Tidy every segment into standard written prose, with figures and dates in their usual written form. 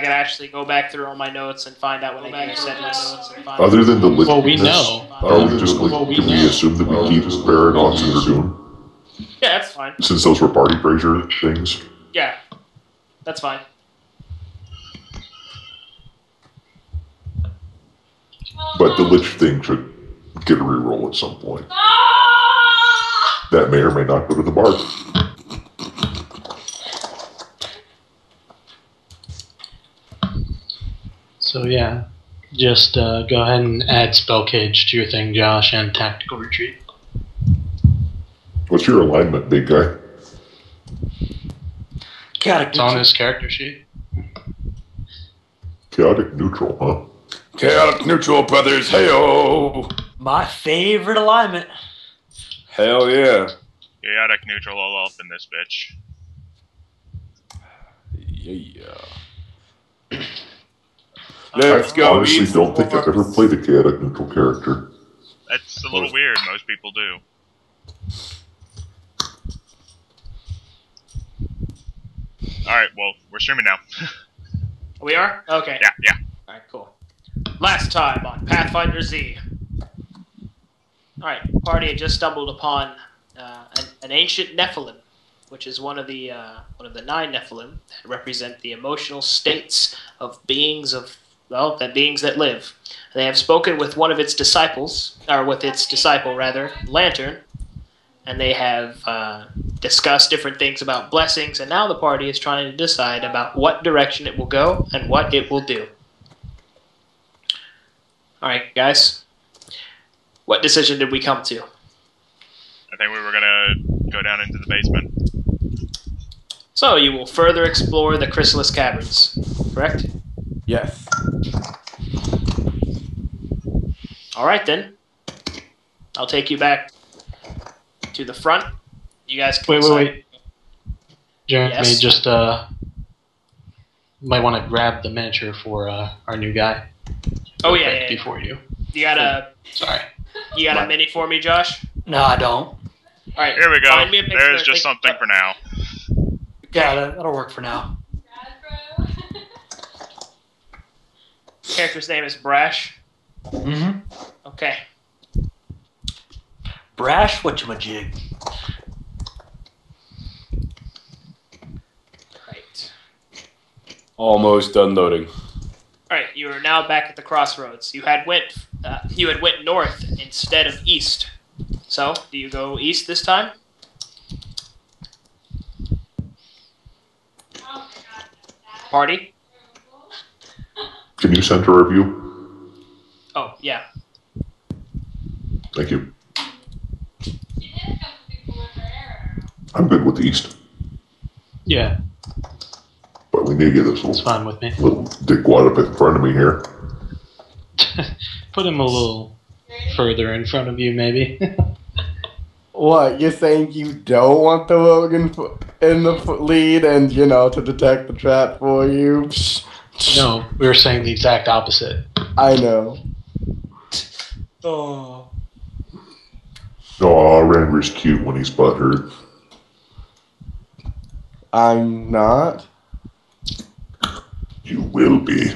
I can actually go back through all my notes and find out when I said this. Other than the lichness, Well, we know. are we just like, can we assume that we keep Paradox and Dragoon? Yeah, that's fine. Since those were party pressure things? Yeah, that's fine. But the Lich thing should get a reroll at some point. That may or may not go to the Bard. So yeah, just go ahead and add Spell Cage to your thing, Josh, and Tactical Retreat. What's your alignment, big guy? Chaotic It's on his character sheet. Chaotic neutral, huh? Chaotic neutral, brothers. Hey-oh. My favorite alignment. Hell yeah. Chaotic neutral all up in this bitch. Yeah. Let's I go. honestly eat don't think I've ever some played a chaotic neutral character. That's a little weird. Most people do. Alright, well, we're streaming now. We are? Okay. Yeah. Alright, cool. Last time on Pathfinder Z. Alright, party had just stumbled upon an ancient Nephilim, which is one of the 9 Nephilim that represent the emotional states of beings that live. They have spoken with one of its disciples, or with its disciple rather, Lantern, and they have discussed different things about blessings, and now the party is trying to decide about what direction it will go and what it will do. Alright, guys. What decision did we come to? I think we were gonna go down into the basement. So, you will further explore the Chrysalis Caverns, correct? Yes. Alright then. I'll take you back to the front. You guys can Wait. Jeremy, Yes? just might want to grab the miniature for our new guy. Oh yeah. Before you. You got Sorry. a mini for me, Josh? No, I don't. Alright. Here we go. Find me a picture. There's just something for now. Yeah, that'll work for now. Character's name is Brash. Mm-hmm. Okay. Brash whatchamajig. Right. Almost done loading. Alright, you are now back at the crossroads. You had went north instead of east. So, do you go east this time? Party? Can you center our view? Oh, yeah. Thank you. I'm good with the east, Yeah, but we need to get this it's fine with me. little dickwad up in front of me here. Put him a little further in front of you, maybe. What, you're saying you don't want the Logan in the lead and, to detect the trap for you? No, we were saying the exact opposite. I know. Oh. Oh, Randy's cute when he's butthurt. I'm not. You will be.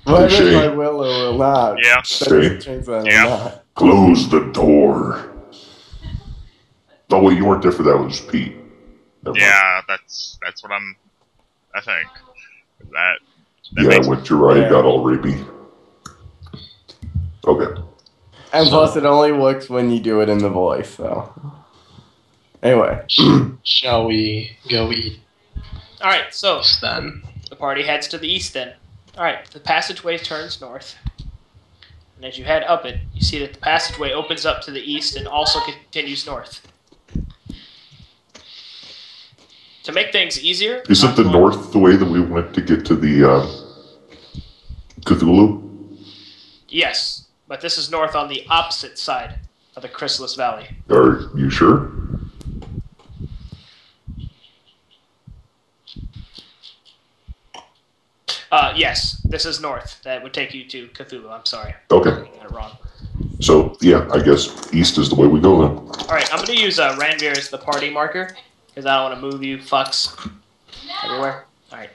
Whether Touche. I will or will not. Yeah. Stay. I'm Yeah. not. Close the door. Oh, wait, you weren't there for that. It was Pete. Never mind. Yeah, that's what I think. That Yeah, makes when Jiraiya Yeah. got all rapey. Okay. And plus, it only works when you do it in the voice, so. Anyway. Shall we go east Alright, so then? the party heads to the east then. Alright, the passageway turns north. And as you head up it, you see that the passageway opens up to the east and also continues north. To make things easier... Isn't the north the way that we went to get to the Cthulhu? Yes, but this is north on the opposite side of the Chrysalis Valley. Are you sure? Yes, this is north. That would take you to Cthulhu. I'm sorry. Okay. I got it wrong. So, yeah, I guess east is the way we go then. Alright, I'm going to use Ranveer as the party marker, because I don't want to move you fucks everywhere. Alright.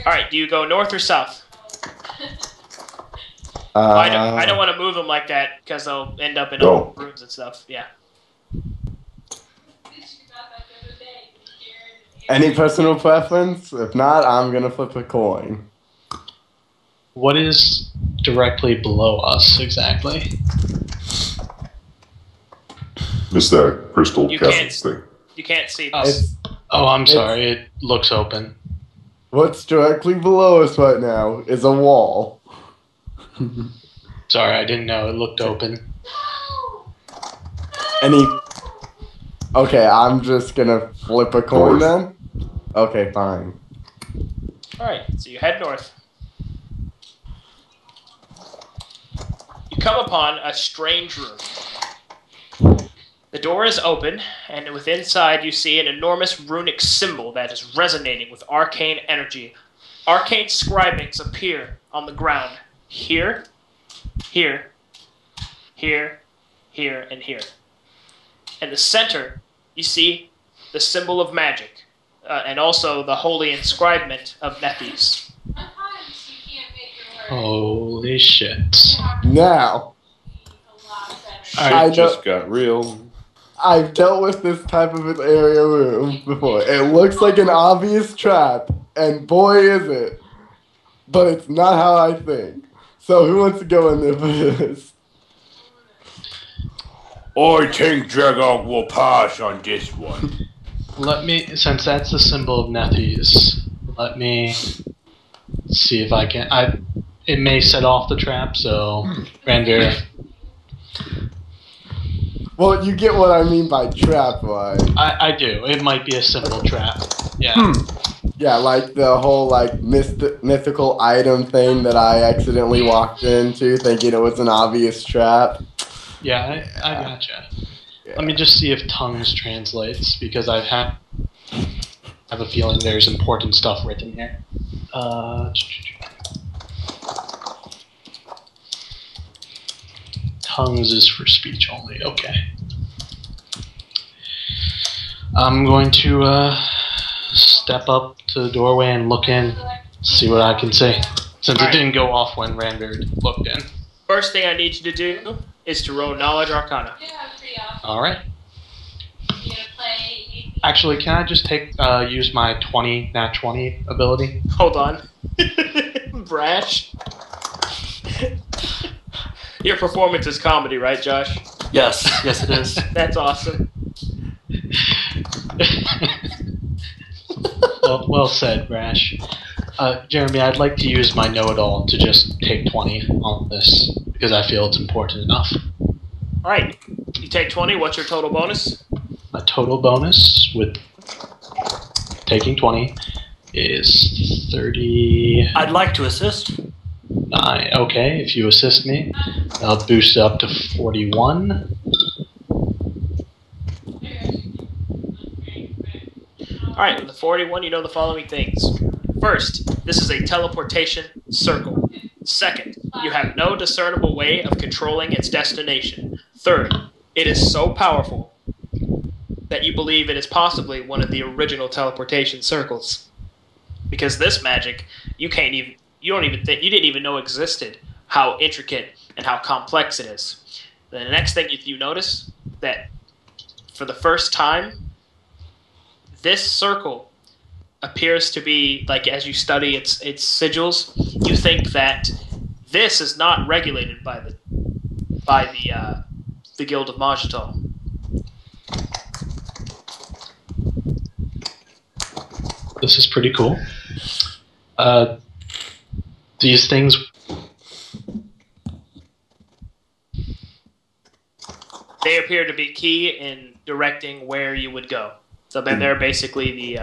All right, do you go north or south? I don't want to move them like that because they'll end up in No. rooms and stuff. Yeah. Any personal preference? If not, I'm gonna flip a coin. What is directly below us exactly? It's that crystal You castle can't- thing. You can't see Oh. this. Oh, I'm It's- sorry. It looks open. What's directly below us right now is a wall. Sorry, I didn't know. It looked open. Any? Okay, I'm just gonna flip a coin North. then. Okay, fine. All right, so you head north. You come upon a strange room. The door is open, and within inside you see an enormous runic symbol that is resonating with arcane energy. Arcane scribings appear on the ground. Here, here, here, here, and here. In the center, you see the symbol of magic, and also the holy inscribement of Nephes. Holy shit. Now, Shit I know- just got real. I've dealt with this type of an area room before. It looks like an obvious trap, and boy is it. But it's not how I think. So who wants to go in there for this? I think Dragog will pass on this one. Let me, since that's the symbol of Nephes, let me see if I can. It may set off the trap, so Randor. Well, you get what I mean by trap, right? I do. It might be a simple trap. Yeah. Yeah, like the whole like mythical item thing that I accidentally walked into thinking it was an obvious trap. Yeah, I gotcha. Yeah. Let me just see if tongues translates, because I have a feeling there's important stuff written here. Tongues is for speech only. Okay. I'm going to step up to the doorway and look in, see what I can see. Since Alright. it didn't go off when Randor looked in. First thing I need you to do is to roll Knowledge Arcana. Alright. Actually, can I just use my nat 20 ability? Hold on. Brash. Your performance is comedy, right, Josh? Yes, yes it is. That's awesome. Well said, Brash. Jeremy, I'd like to use my know-it-all to just take 20 on this, because I feel it's important enough. Alright, you take 20. What's your total bonus? My total bonus with taking 20 is 39. I'd like to assist. Okay, if you assist me, I'll boost it up to 41. Alright, with the 41, you know the following things. First, this is a teleportation circle. Second, you have no discernible way of controlling its destination. Third, it is so powerful that you believe it is possibly one of the original teleportation circles. Because this magic, you didn't even know existed, how intricate and how complex it is. The next thing you notice, that for the first time, this circle appears to be, like, as you study its sigils, you think that this is not regulated by the Guild of Majito. This is pretty cool. These things... They appear to be key in directing where you would go. So then they're basically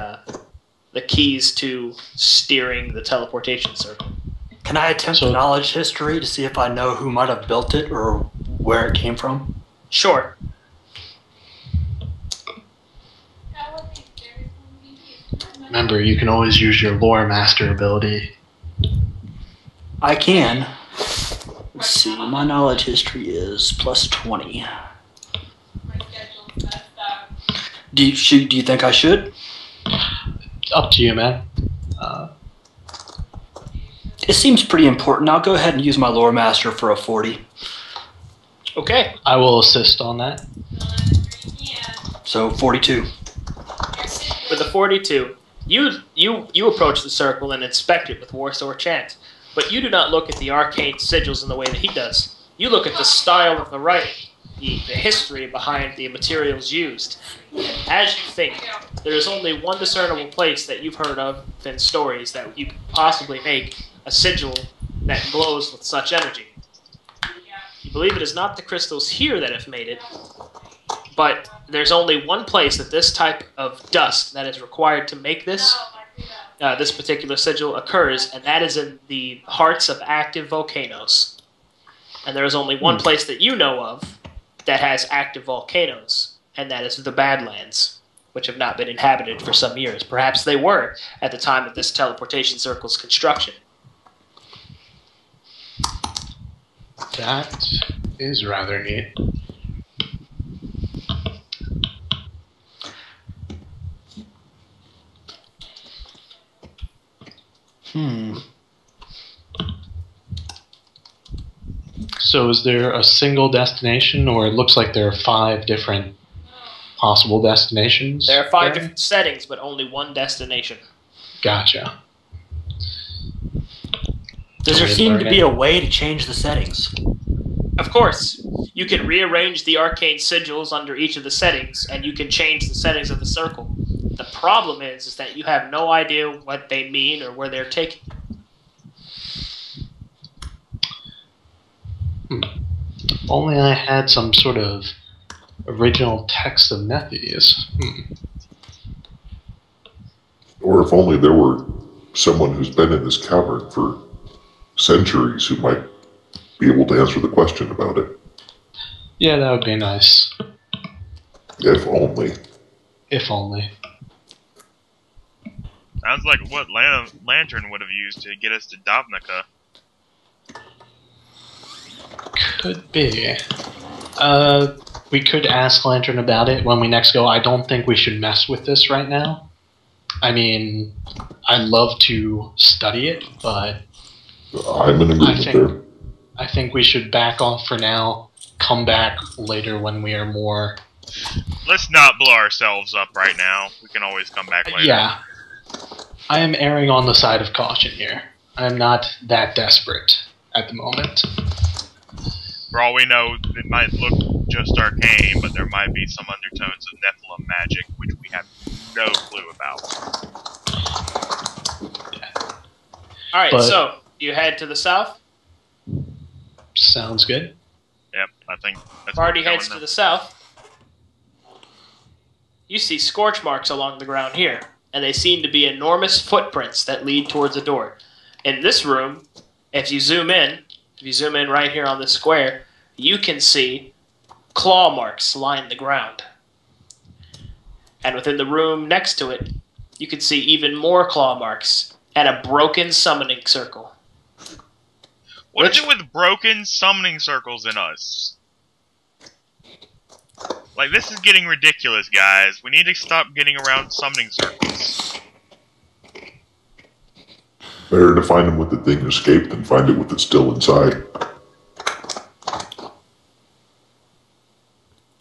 the keys to steering the teleportation circle. Can I attempt So- knowledge history to see if I know who might have built it or where it came from? Sure. Remember, you can always use your lore master ability. I can. Let's see, my knowledge history is plus 20. Do you think I should? up to you, man. It seems pretty important. I'll go ahead and use my lore master for a 40. Okay. I will assist on that. So 42. With the 42, you approach the circle and inspect it with Warsword Chant, but you do not look at the arcane sigils in the way that he does. You look at the style of the writing, the history behind the materials used. And as you think, there is only one discernible place that you've heard of in stories that you could possibly make a sigil that glows with such energy. You believe it is not the crystals here that have made it, but there's only one place that this type of dust that is required to make this particular sigil occurs, and that is in the hearts of active volcanoes. And there is only one place that you know of that has active volcanoes, and that is the Badlands, which have not been inhabited for some years. Perhaps they were at the time of this teleportation circle's construction. That is rather neat. So is there a single destination, or it looks like there are 5 different possible destinations? There are 5 different settings, but only one destination. Gotcha. Does there seem to be a way to change the settings? Of course. You can rearrange the arcane sigils under each of the settings, and you can change the settings of the circle. The problem is that you have no idea what they mean or where they're taking you. If only I had some sort of original text of Nephis. Or if only there were someone who's been in this cavern for centuries who might be able to answer the question about it. Yeah, that would be nice. If only. If only. Sounds like what Lantern would have used to get us to Davnica. Could be. We could ask Lantern about it when we next go. I don't think we should mess with this right now. I mean, I'd love to study it, but I'm in agreement there. I think we should back off for now, come back later when we are more... Let's not blow ourselves up right now. We can always come back later. Yeah. I am erring on the side of caution here. I'm not that desperate at the moment. For all we know, it might look just arcane, but there might be some undertones of Nephilim magic, which we have no clue about. Alright, so, you head to the south? Sounds good. Yep, I think that's Party heads to the south. You see scorch marks along the ground here, and they seem to be enormous footprints that lead towards a door. In this room, if you zoom in right here on this square, you can see claw marks line the ground. And within the room next to it, you can see even more claw marks and a broken summoning circle. What is it with broken summoning circles in us? Like, this is getting ridiculous, guys. We need to stop getting around summoning circles. Better to find them with the thing escaped than find it with it still inside.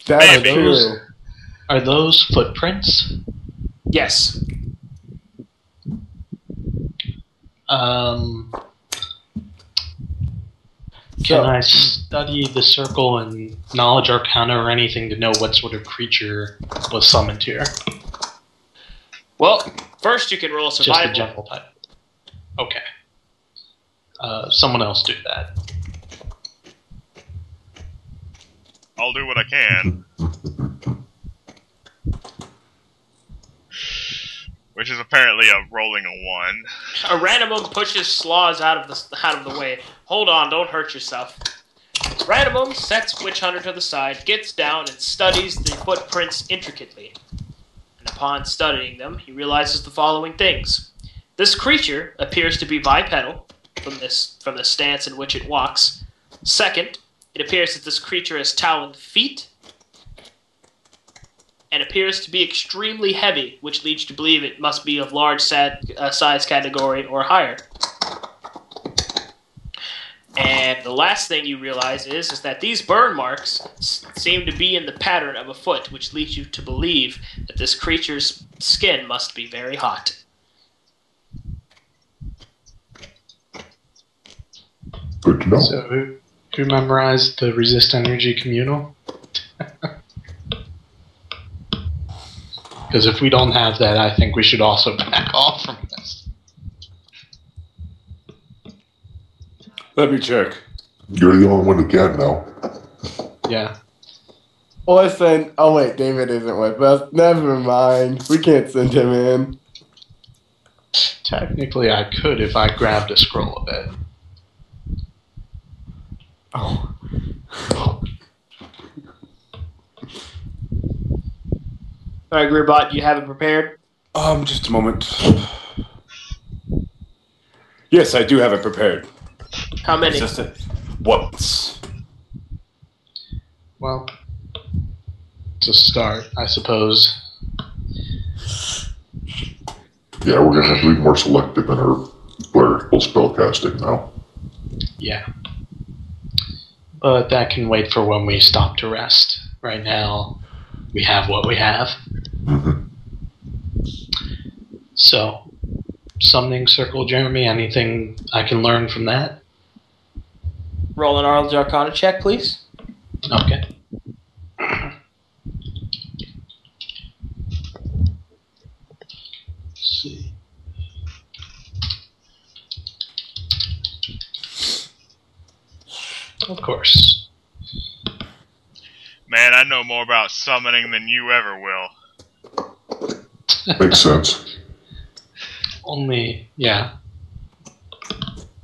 That's true. Are those footprints? Yes. Can I study the circle and knowledge arcana or anything to know what sort of creature was summoned here? Well, first you can roll survival. Just a general type. Okay. Someone else do that. I'll do what I can. Which is apparently a rolling a 1. A Randomum pushes Slaws out of the way. Hold on, don't hurt yourself. Randomum sets Witch Hunter to the side, gets down, and studies the footprints intricately. And upon studying them, he realizes the following things. This creature appears to be bipedal from the stance in which it walks. Second, it appears that this creature has taloned feet. and appears to be extremely heavy, which leads you to believe it must be of large size category or higher. And the last thing you realize is that these burn marks seem to be in the pattern of a foot, which leads you to believe that this creature's skin must be very hot. Good to know. So, who memorized the resist energy communal? Because if we don't have that, I think we should also back off from this. Let me check. You're the only one who can now. Yeah. Listen, oh wait, David isn't with us. Never mind. We can't send him in. Technically, I could if I grabbed a scroll of it. Oh. Alright, Greerbot, you have it prepared? Just a moment. Yes, I do have it prepared. How many? It's just once. Well, to start, I suppose. Yeah, we're going to have to be more selective in our clerical spellcasting now. Yeah. But that can wait for when we stop to rest. Right now, we have what we have. Mm-hmm. So, summoning circle, Jeremy, anything I can learn from that? Roll an Arledge Arcana check, please. Okay. Let's see. Of course. Man, I know more about summoning than you ever will. Makes sense. Only, yeah.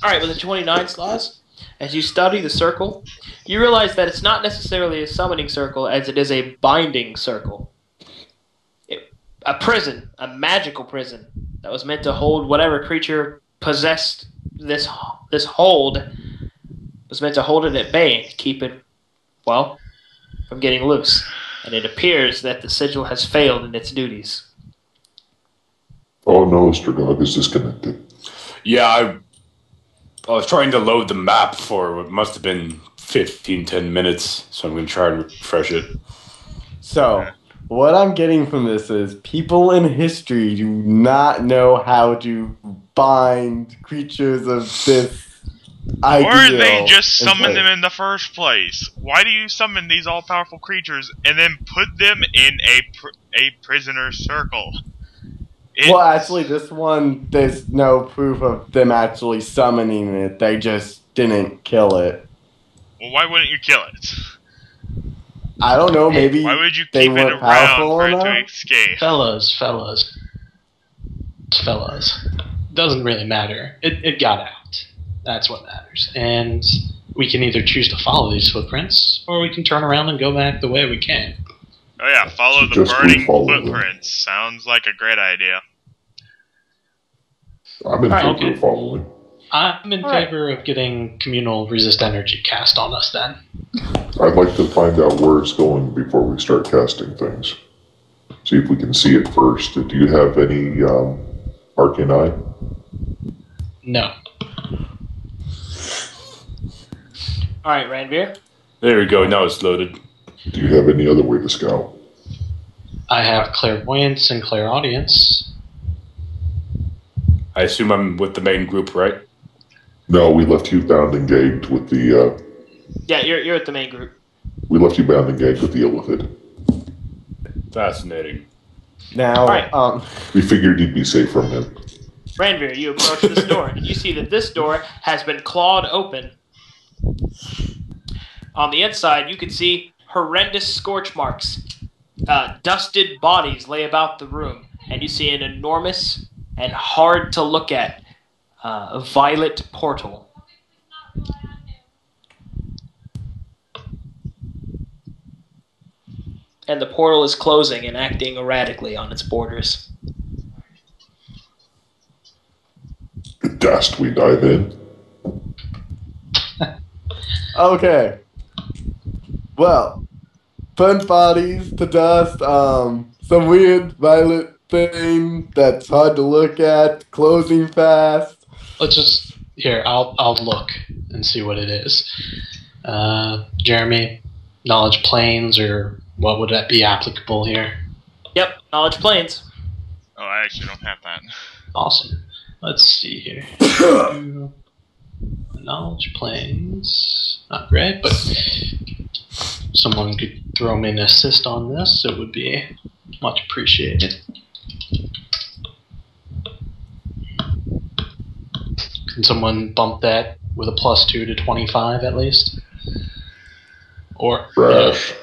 Alright, with the 29 slots, as you study the circle, you realize that it's not necessarily a summoning circle as it is a binding circle. A prison, a magical prison, that was meant to hold whatever creature possessed this hold, was meant to hold it at bay and keep it, well, from getting loose. And it appears that the sigil has failed in its duties. Oh no, Stragog is disconnected. Yeah, I was trying to load the map for what must have been 10 minutes, so I'm going to try and refresh it. So, what I'm getting from this is people in history do not know how to bind creatures of this ideal. Or they just in summon place. them in the first place. Why do you summon these all-powerful creatures and then put them in a prisoner circle? Well, actually, this one, there's no proof of them actually summoning it. They just didn't kill it. Well, why wouldn't you kill it? I don't know, maybe Why would you they keep it weren't around powerful for it enough? to escape? Fellas. Doesn't really matter. It got out. That's what matters. And we can either choose to follow these footprints, or we can turn around and go back the way we came. Oh yeah, follow the Just burning follow them. footprints. Sounds like a great idea. I'm in Alright, favor okay. of following. I'm in favor of getting communal resist energy cast on us then. I'd like to find out where it's going before we start casting things. See if we can see it first. Do you have any arcane eye? No. Alright, Ranveer. There we go, now it's loaded. Do you have any other way to scout? I have clairvoyance and clairaudience. I assume I'm with the main group, right? No, we left you bound and gagged with the. Yeah, you're at the main group. We left you bound and gagged with the illithid. Fascinating. Now, Alright. We figured you'd be safe from him. Ranveer, you approach this door, and you see that this door has been clawed open. On the inside, you can see horrendous scorch marks. Dusted bodies lay about the room, and you see an enormous and hard to look at violet portal. And the portal is closing and acting erratically on its borders. Dast we dive in. okay. Well, burnt bodies to dust, some weird violet thing that's hard to look at, closing fast. Let's just here. I'll look and see what it is. Jeremy, knowledge planes, or what would that be applicable here? Yep, knowledge planes. Oh, I actually don't have that. Awesome. Let's see here. Knowledge planes. Not great, but someone could throw me an assist on this. It would be much appreciated. Can someone bump that with a +2 to 25 at least? Or Trash.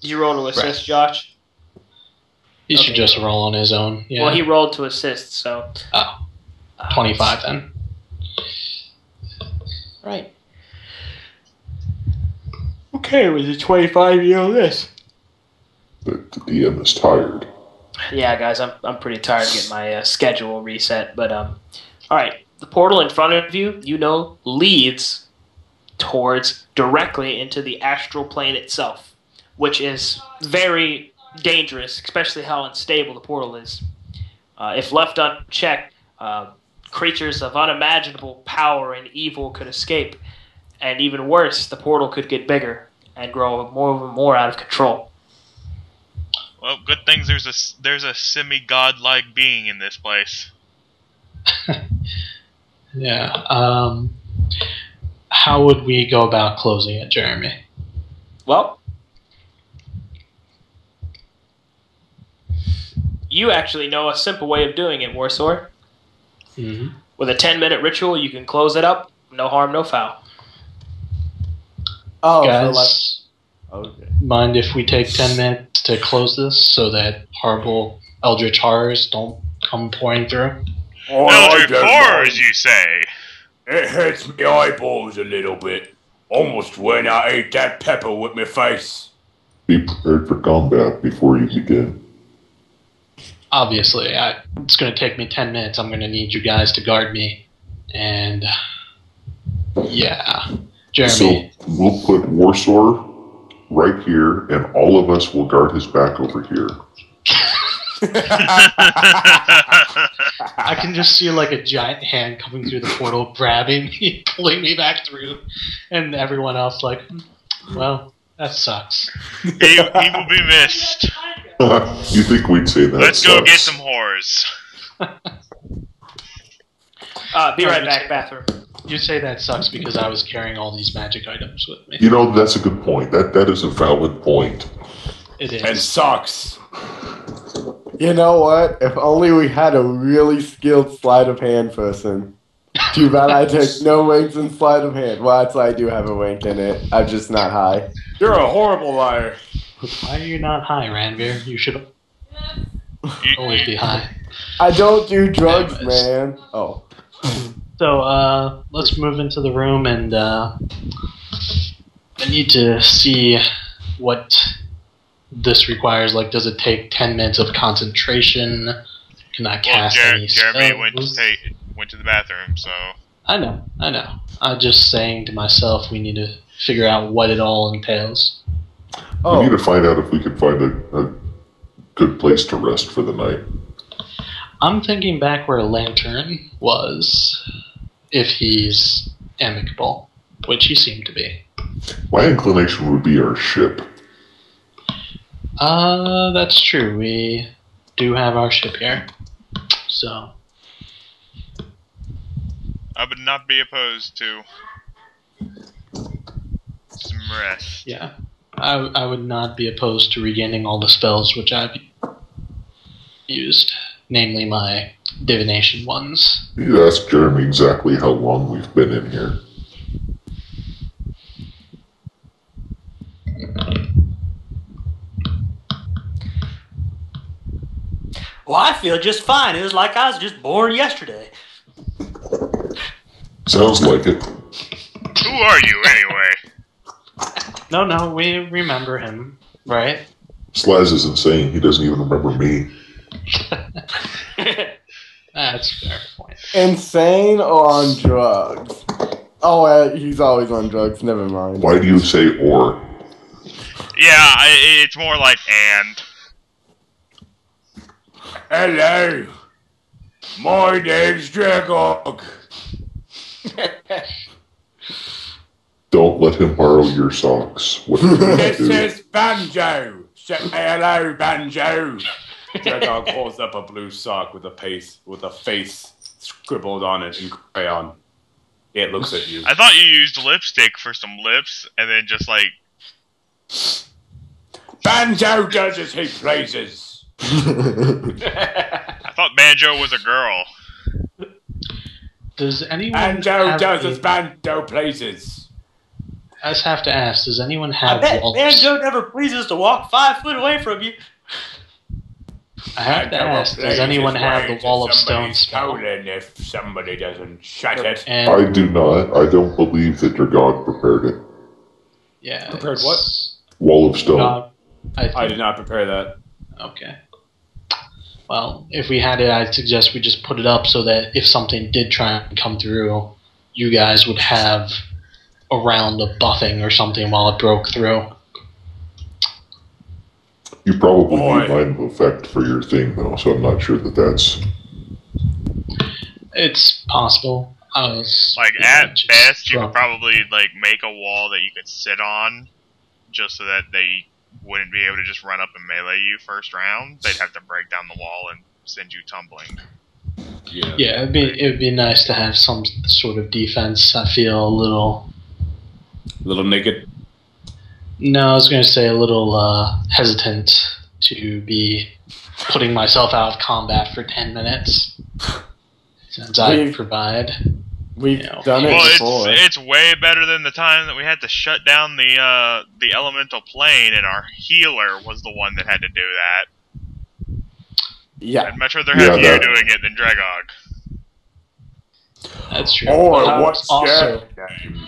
You roll to assist, Right. Josh? he should just roll on his own. Yeah. Well, he rolled to assist, so... Oh, 25 then. Right. Okay, with a 25, you know this. The DM is tired. Yeah, guys, I'm pretty tired of getting my schedule reset, but alright. The portal in front of you, leads towards directly into the astral plane itself, which is very dangerous, especially how unstable the portal is. If left unchecked, creatures of unimaginable power and evil could escape, and even worse, the portal could get bigger and grow more and more out of control. Well, good thing there's a semi-godlike being in this place. Yeah. How would we go about closing it, Jeremy? Well, you actually know a simple way of doing it, Warsaw. Mm-hmm. With a 10-minute ritual, you can close it up. No harm, no foul. Oh, Guys, okay. mind if we take 10 minutes to close this so that horrible eldritch horrors don't come pouring through? Oh, I Eldritch don't horrors, mind. you say? It hurts my eyeballs a little bit. Almost when I ate that pepper with my face. Be prepared for combat before you begin. Obviously, it's going to take me 10 minutes. I'm going to need you guys to guard me. And, yeah. Jeremy, So we'll put Warsaw right here, and all of us will guard his back over here. I can just see like a giant hand coming through the portal, grabbing me, pulling me back through, and everyone else like, well, that sucks. he will be missed. You think we'd say that? Let's go sucks. get some whores. Be right back, bathroom. You say that sucks because I was carrying all these magic items with me. You know, that's a good point. That is a valid point. It is. And socks. You know what? If only we had a really skilled sleight of hand person. Too bad I take no winks in sleight of hand. Well, actually, I do have a wink in it. I'm just not high. You're a horrible liar. Why are you not high, Ranveer? You should You- always be high. I don't do drugs, Anyways. man. Oh. So, let's move into the room and, I need to see what this requires. Like, does it take 10 minutes of concentration? Can I Well, cast any Jeremy went spells? to the bathroom, so... I know. I'm just saying to myself, we need to figure out what it all entails. We need Oh. to find out if we can find a good place to rest for the night. I'm thinking back where Lantern was, if he's amicable, which he seemed to be. My inclination would be our ship. That's true. We do have our ship here. So, I would not be opposed to some rest. yeah. I would not be opposed to regaining all the spells which I've used, namely my divination ones. You ask Jeremy exactly how long we've been in here. Well, I feel just fine. It was like I was just born yesterday. Sounds like it. Who are you, anyway? No, we remember him, right? Slaz is insane. He doesn't even remember me. That's a fair point. Insane or on drugs? Oh, he's always on drugs. Never mind. Why do you say or? Yeah, it's more like and. Hello. My name's Dragog. Don't let him borrow your socks. What are you gonna This do? is Banjo. Say hello, Banjo. Dragog holds up a blue sock with a face scribbled on it in crayon. It looks at you. I thought you used lipstick for some lips, and then just like. Banjo does as he pleases. I thought Banjo was a girl. Does anyone Banjo have does a- as Banjo pleases. I just have to ask, does anyone I have bet walls? Banjo never pleases to walk 5 foot away from you. I have to Banjo ask, plays does anyone his have the ways wall and of stone somebody's spell? stolen if somebody doesn't shut it. And I do not. I don't believe that Dragog prepared it. yeah, Prepared it's- what? Wall of stone. I did not prepare that. Okay. Well, if we had it, I'd suggest we just put it up so that if something did try and come through, you guys would have a round of buffing or something while it broke through. You probably Boy. need line of effect for your thing, though, so I'm not sure that that's. It's possible. I was Like at just best, you drunk. could probably like make a wall that you could sit on, just so that they wouldn't be able to just run up and melee you first round. They'd have to break down the wall and send you tumbling. Yeah, it'd be nice to have some sort of defense. I feel a little. Little naked. No, I was going to say a little hesitant to be putting myself out of combat for 10 minutes. Since I We've- provide. We've You know. done it Well, before. it's way better than the time that we had to shut down the elemental plane, and our healer was the one that had to do that. Yeah. I'd much rather Yeah, have you that- doing it than Dragog. That's true. Or But what's also, your name?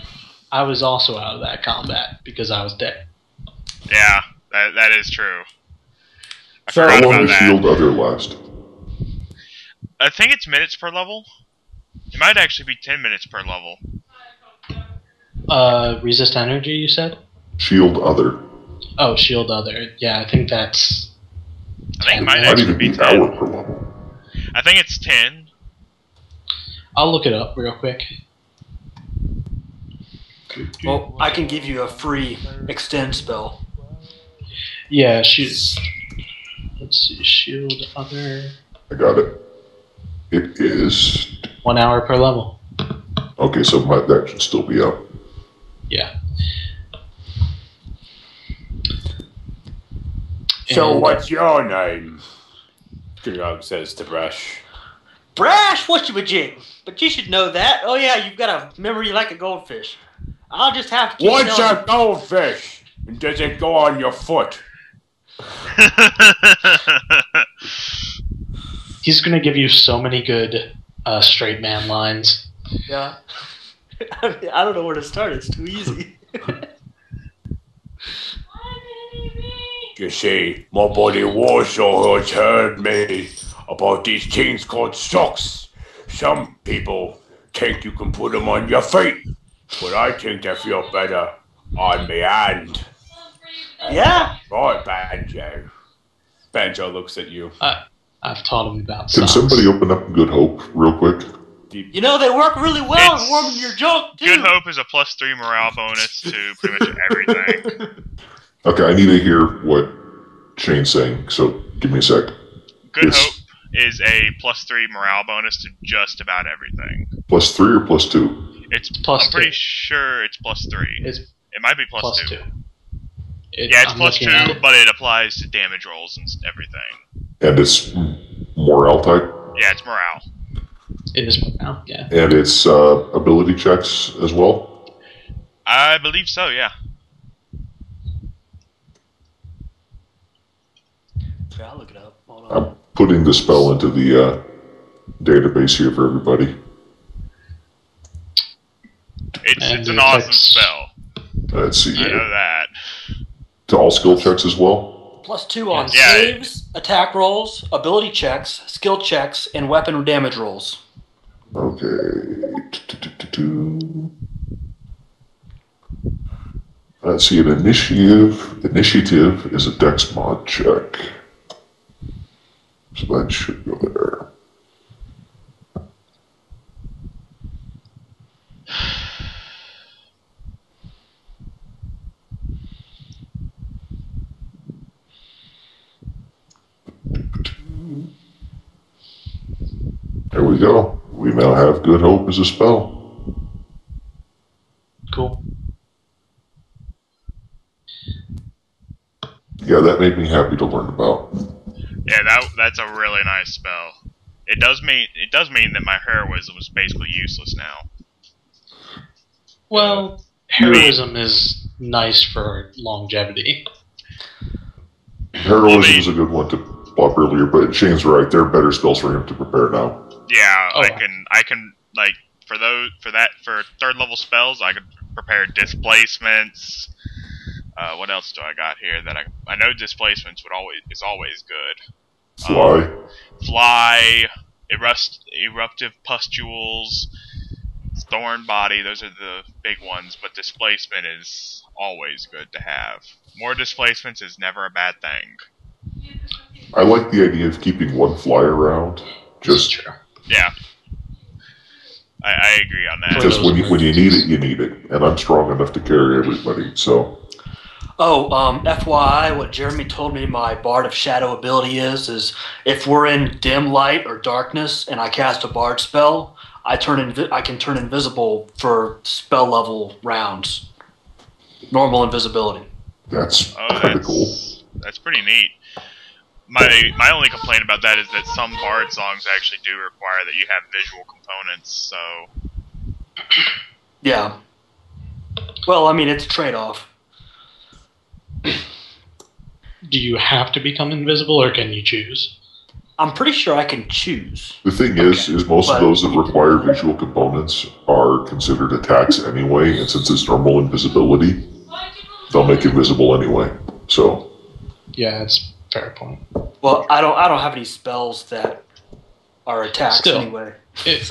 I was also out of that combat because I was dead. Yeah, that is true. I So- forgot How long about does that. Shield Other last? I think it's minutes per level. It might actually be 10 minutes per level. Resist energy, you said? Shield Other. Oh, shield other. Yeah, I think that's. I think it 10 might Might actually even be be 10. hour per level. I think it's 10. I'll look it up real quick. Well, I can give you a free extend spell. Yeah, she's. Let's see, shield other. I got it. It is. 1 hour per level. Okay, so that should still be up. Yeah. So And- what's your name? Dragog says to Brush. Brash, what you a jig? But you should know that. Oh yeah, you've got a memory like a goldfish. I'll just have to keep What's telling a goldfish? And does it go on your foot? He's gonna give you so many good straight man lines. you. Yeah. I mean, I don't know where to start. It's too easy. You see, my buddy Warsaw has heard me about these things called socks. Some people think you can put them on your feet, but I think they feel better on my hand. Yeah. Right, Banjo. Banjo looks at you. I've taught him about Can socks. somebody open up Good Hope real quick? You know they work really well It's- in warming your junk too. Good Hope is a +3 morale bonus to pretty much everything. Okay, I need to hear what Shane's saying, so give me a sec. Good Yes. Hope is a +3 morale bonus to just about everything. +3 or +2? It's Plus I'm pretty two. sure it's +3. It's It might be plus +2. 2. Yeah, it's I'm looking at +2, it. but it applies to damage rolls and everything. And it's morale type? Yeah, it's morale. It is now, yeah. And it's ability checks as well? I believe so. Yeah. Yeah, I'll look it up. Hold on. I'm putting the spell into the database here for everybody. It's And an it awesome affects- spell. Let's see. I know that. To all skill checks as well? +2 on Yeah. saves, attack rolls, ability checks, skill checks, and weapon damage rolls. Okay. Let's see, an initiative is a dex mod check. So that should go there. There we go. We now have Good Hope as a spell. Cool. Yeah, that made me happy to learn about. Yeah, that's a really nice spell. It does mean that my heroism is basically useless now. Well, heroism is nice for longevity. Heroism is a good one to plop earlier, but Shane's right. There are better spells for him to prepare now. Yeah, Oh. I can like for third level spells, I could prepare displacements. What else do I got here that I know displacements is always good. Fly. Fly, eruptive pustules, thorn body. Those are the big ones, but displacement is always good to have. More displacements is never a bad thing. I like the idea of keeping one fly around. Just True. Yeah, I agree on that. because when you need it, and I'm strong enough to carry everybody. So FYI, what Jeremy told me my Bard of Shadow ability is if we're in dim light or darkness and I cast a Bard spell, I can turn invisible for spell level rounds. Normal invisibility. that's Oh, kind of cool. that's pretty neat. My only complaint about that is that some Bard songs actually do require that you have visual components, so... Yeah. Well, I mean, it's a trade-off. Do you have to become invisible, or can you choose? I'm pretty sure I can choose. The thing is most of those that require visual components are considered attacks anyway, and since it's normal invisibility, they'll make it visible anyway. So Yeah, that's a fair point. Well, I don't have any spells that are attacks Still. anyway. It's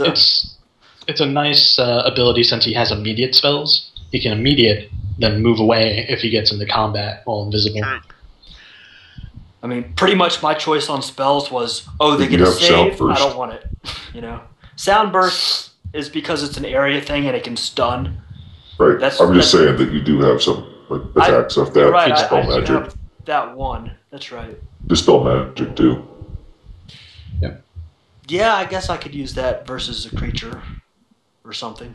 a nice ability since he has immediate spells. He can immediate, then move away if he gets into combat while invisible. True. I mean, pretty much my choice on spells was, they You get a have save, I Soundburst. don't want it. Sound burst is because it's an area thing and it can stun. right, That's- I'm just that's- saying that you do have some attack stuff that You're right, dispel I do magic. have that one. That's right. Dispel magic too. Yeah, I guess I could use that versus a creature or something.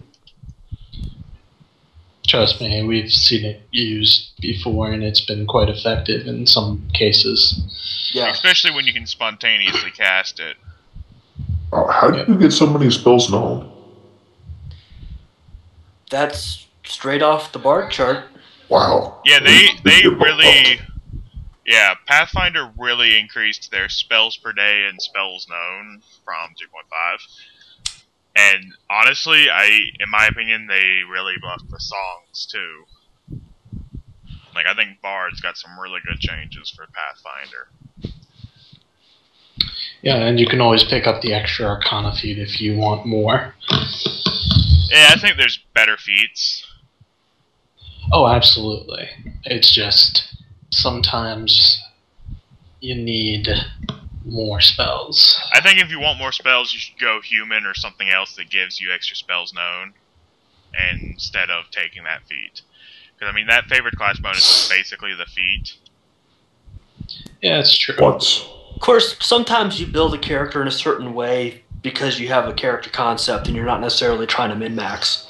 Trust me, we've seen it used before, and it's been quite effective in some cases. Yeah. Especially when you can spontaneously cast it. How do you get so many spells known? That's straight off the Bard chart. Wow. Yeah, they Good really... Yeah, Pathfinder really increased their spells per day and spells known from 2.5. And honestly, in my opinion, they really buffed the songs too. Like, I think Bard's got some really good changes for Pathfinder. Yeah, and you can always pick up the extra Arcana feat if you want more. Yeah, I think there's better feats. Oh, absolutely. It's just sometimes you need more spells. I think if you want more spells, you should go human or something else that gives you extra spells known, instead of taking that feat. Because, I mean, that favorite class bonus is basically the feat. Yeah, it's true. Once. Of course, sometimes you build a character in a certain way because you have a character concept and you're not necessarily trying to min-max.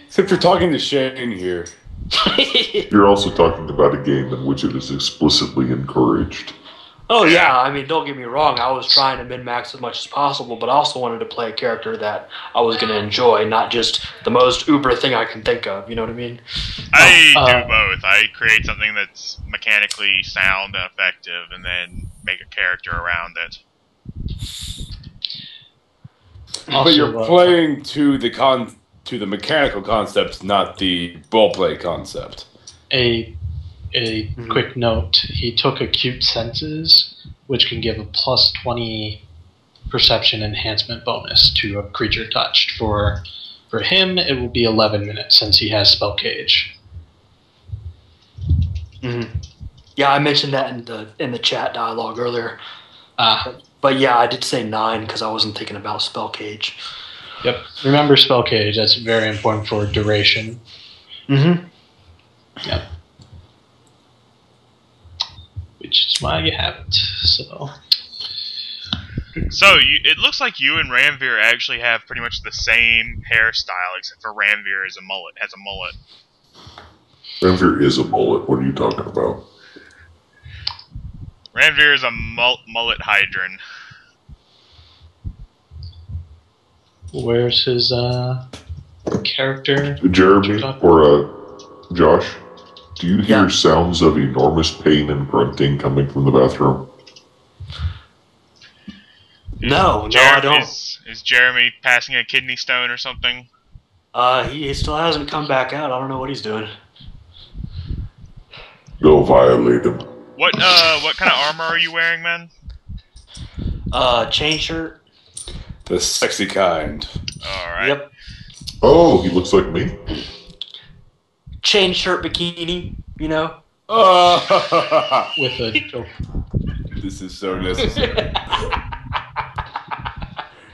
Except you're talking to Shane here. You're also talking about a game in which it is explicitly encouraged. Oh yeah, I mean, don't get me wrong, I was trying to min-max as much as possible, but I also wanted to play a character that I was going to enjoy, not just the most uber thing I can think of, you know what I mean? I do both. I create something that's mechanically sound and effective, and then make a character around it. But Also, you're playing to the mechanical concept, not the roleplay concept. a quick note, he took acute senses which can give a plus 20 perception enhancement bonus to a creature touched. For him, it will be 11 minutes since he has Spell Cage. Mm-hmm. Yeah, I mentioned that in the chat dialogue earlier. Ah. But yeah, I did say 9 because I wasn't thinking about Spell Cage. Yep. Remember Spell Cage. That's very important for duration. Mm-hmm. Yep. Which is why you have it. So it looks like you and Ranveer actually have pretty much the same hairstyle, except for Ranveer has a mullet. Ranveer is a mullet. What are you talking about? Ranveer is a mullet hydran. where's his character? Jeremy or Josh, do you hear sounds of enormous pain and grunting coming from the bathroom? No, I don't. Is Jeremy passing a kidney stone or something? He still hasn't come back out. I don't know what he's doing. Go violate him. What kind of armor are you wearing, man? Chain shirt. The sexy kind. Alright. Yep. Oh, he looks like me. Chain shirt bikini, you know? With a... This is so necessary.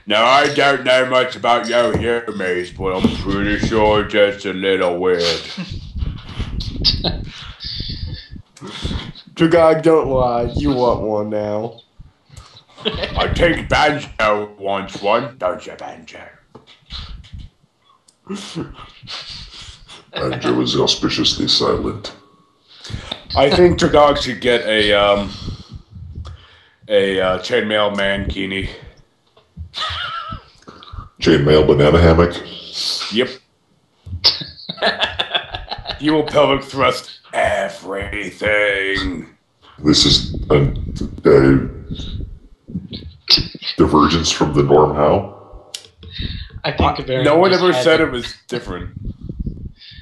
Now, I don't know much about your humans, but I'm pretty sure just a little weird. Dragog, don't lie. You want one now. I think Banjo wants one, don't you, Banjo? Banjo was auspiciously silent. I think Dragog should get a chainmail mankini. Chainmail banana hammock. Yep. He will pelvic thrust everything. This is a divergence from the norm. How? I think no one ever said it was different.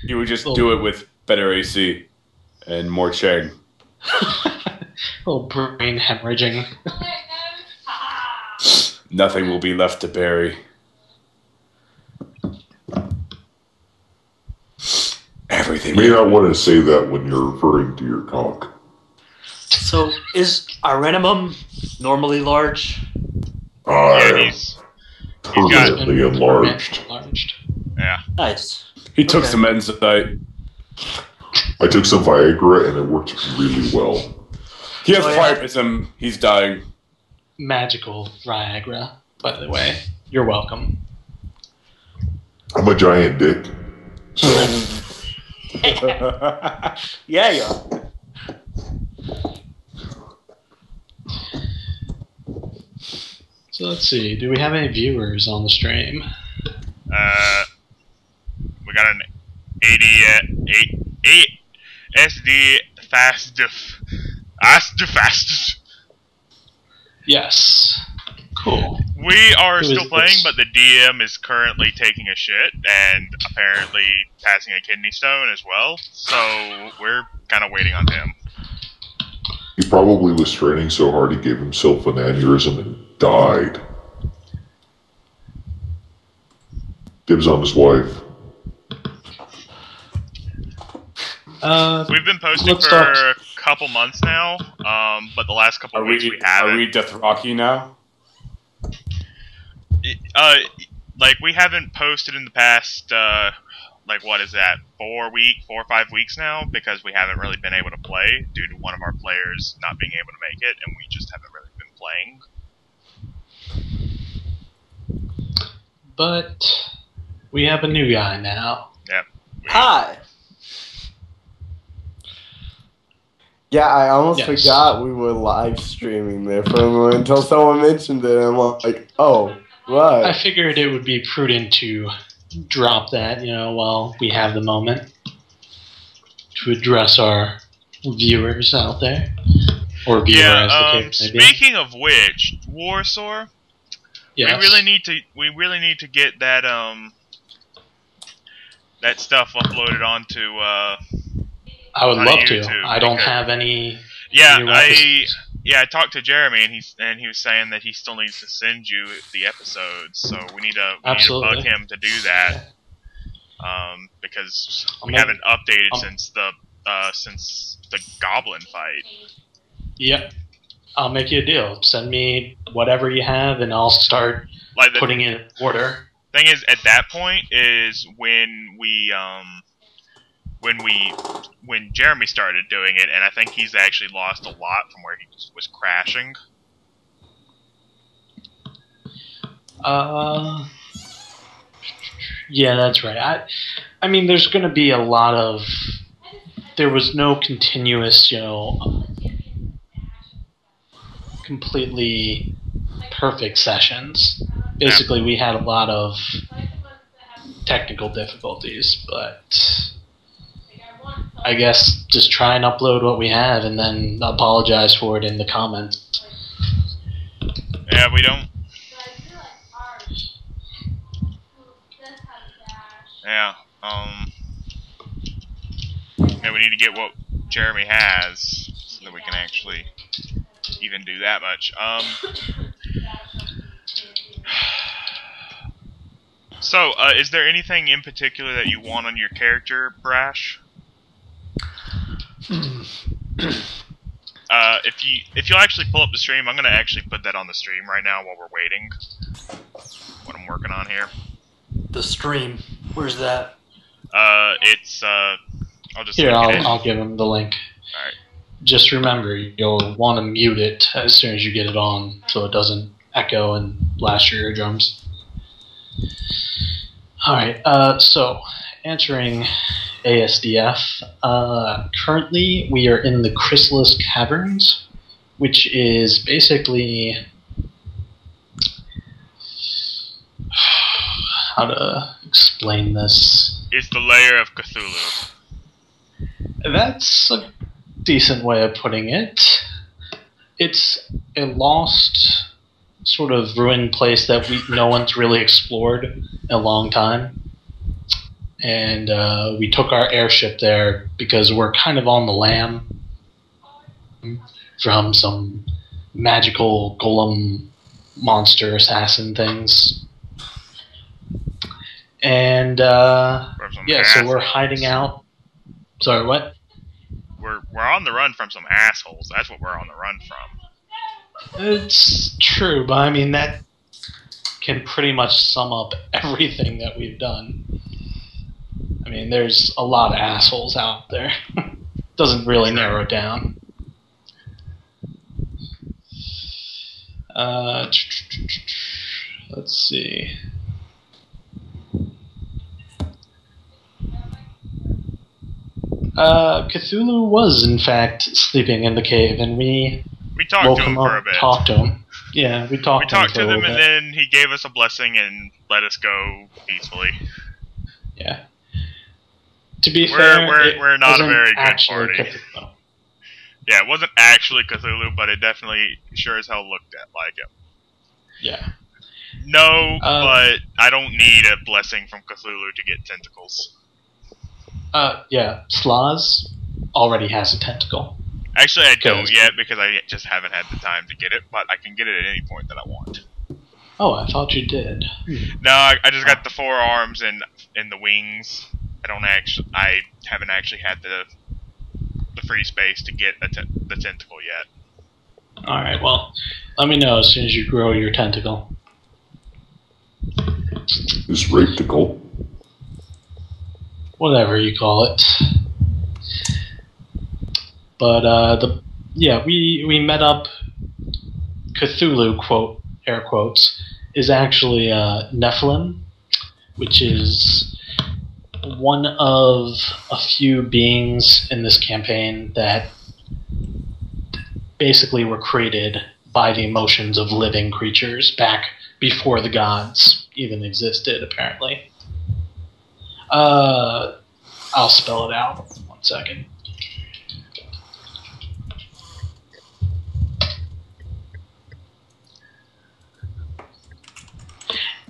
He would just do it with better AC and more Chang. Little brain hemorrhaging. Nothing will be left to bury. Everything. You may not want to say that when you're referring to your cock. So, is Irenimum normally large? He's permanently enlarged. Yeah. Nice. He took some Enzite. I took some Viagra and it worked really well. He has priapism. He's dying. Magical Viagra, by the way. You're welcome. I'm a giant dick. So Yeah, you are. So let's see. Do we have any viewers on the stream? We got an 8 SD fast. Yes. Cool. We are Who still is playing, this? but the DM is currently taking a shit and apparently passing a kidney stone as well. So we're kind of waiting on him. he probably was training so hard he gave himself an aneurysm and died. Dibs on his wife. We've been posting for a couple months now, but the last couple weeks we haven't. Are we Dothraki now? Like we haven't posted in the past, like what is that, 4 or 5 weeks now, because we haven't really been able to play due to one of our players not being able to make it, and we just haven't really been playing. But we have a new guy now. Yep. Hi. Yeah, I almost Yes. forgot we were live streaming there for a moment until someone mentioned it. And I'm like, oh, I right. figured it would be prudent to drop that, while we have the moment to address our viewers out there. Or viewer, as the case may be. Speaking of which, Warsaw, Yes. we really need to get that that stuff uploaded onto I would on love to. YouTube, I don't because- have any. Yeah, new episodes. Yeah, I talked to Jeremy, and he was saying that he still needs to send you the episodes, so we need to bug him to do that. Because we haven't updated since the Goblin fight. Yep. I'll make you a deal. Send me whatever you have, and I'll start putting it in order. Thing is, at that point is when Jeremy started doing it, and I think he's actually lost a lot from where he was crashing. Yeah, that's right. I mean, there's going to be a lot of... There was no continuous, completely perfect sessions. Basically, we had a lot of technical difficulties, but I guess just try and upload what we have and then apologize for it in the comments. Yeah, we don't... Yeah, yeah, we need to get what Jeremy has so that we can actually even do that much. So, is there anything in particular that you want on your character, Brash? If you'll actually pull up the stream, I'm gonna actually put that on the stream right now while we're waiting. What I'm working on here. The stream. Where's that? It's I'll just here. I'll give him the link. All right. Just remember, you'll want to mute it as soon as you get it on, so it doesn't echo and blast your eardrums. All right. So entering ASDF. Currently, we are in the Chrysalis Caverns, which is basically... How to explain this? It's the lair of Cthulhu. That's a decent way of putting it. It's a lost, sort of ruined place that no one's really explored in a long time. And we took our airship there because we're kind of on the lam from some magical golem monster assassin things. And yeah, so we're hiding out. Sorry, what? We're on the run from some assholes. That's what we're on the run from. It's true, but I mean that can pretty much sum up everything that we've done. I mean, there's a lot of assholes out there. Doesn't really narrow it down. Let's see. Cthulhu was, in fact, sleeping in the cave, and we talked to him for a bit. Talked to him. Yeah, we talked to him, and then he gave us a blessing and let us go peacefully. Yeah. To be fair, we're not a very good party. Cthulhu. Yeah, it wasn't actually Cthulhu, but it definitely sure as hell looked like it. Yeah. No, but I don't need a blessing from Cthulhu to get tentacles. Yeah, Slaz already has a tentacle. Actually, I don't yet because I just haven't had the time to get it, but I can get it at any point that I want. Oh, I thought you did. No, I just got the forearms and the wings. I haven't actually had the free space to get the tentacle yet. Alright, well, let me know as soon as you grow your tentacle. Is Rapticle? Whatever you call it. But, we met up. Cthulhu, quote, air quotes, is actually Nephilim, which is one of a few beings in this campaign that basically were created by the emotions of living creatures back before the gods even existed, apparently. I'll spell it out. 1 second.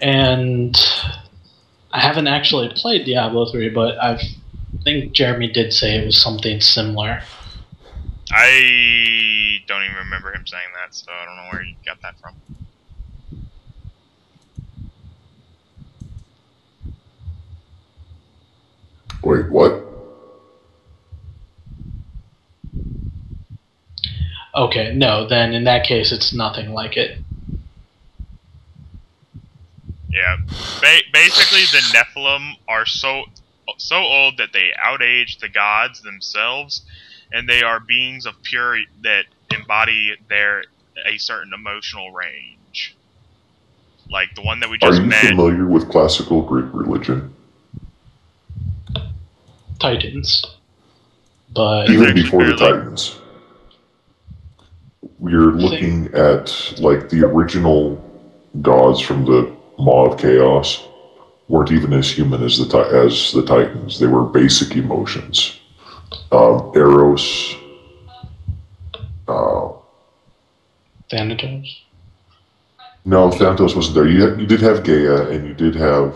And I haven't actually played Diablo 3, but I think Jeremy did say it was something similar. I don't even remember him saying that, so I don't know where you got that from. Wait, what? Okay, no, then in that case, it's nothing like it. Yeah, basically the Nephilim are so old that they outage the gods themselves, and they are beings of pure that embody a certain emotional range. Like the one that we Are just you met. familiar with classical Greek religion? Titans. But Even before the Titans. We're looking at, like, the original gods from the Maw of Chaos weren't even as human as the Titans. They were basic emotions. Eros. Thanatos? No, Thanatos wasn't there. You did have Gaia, and you did have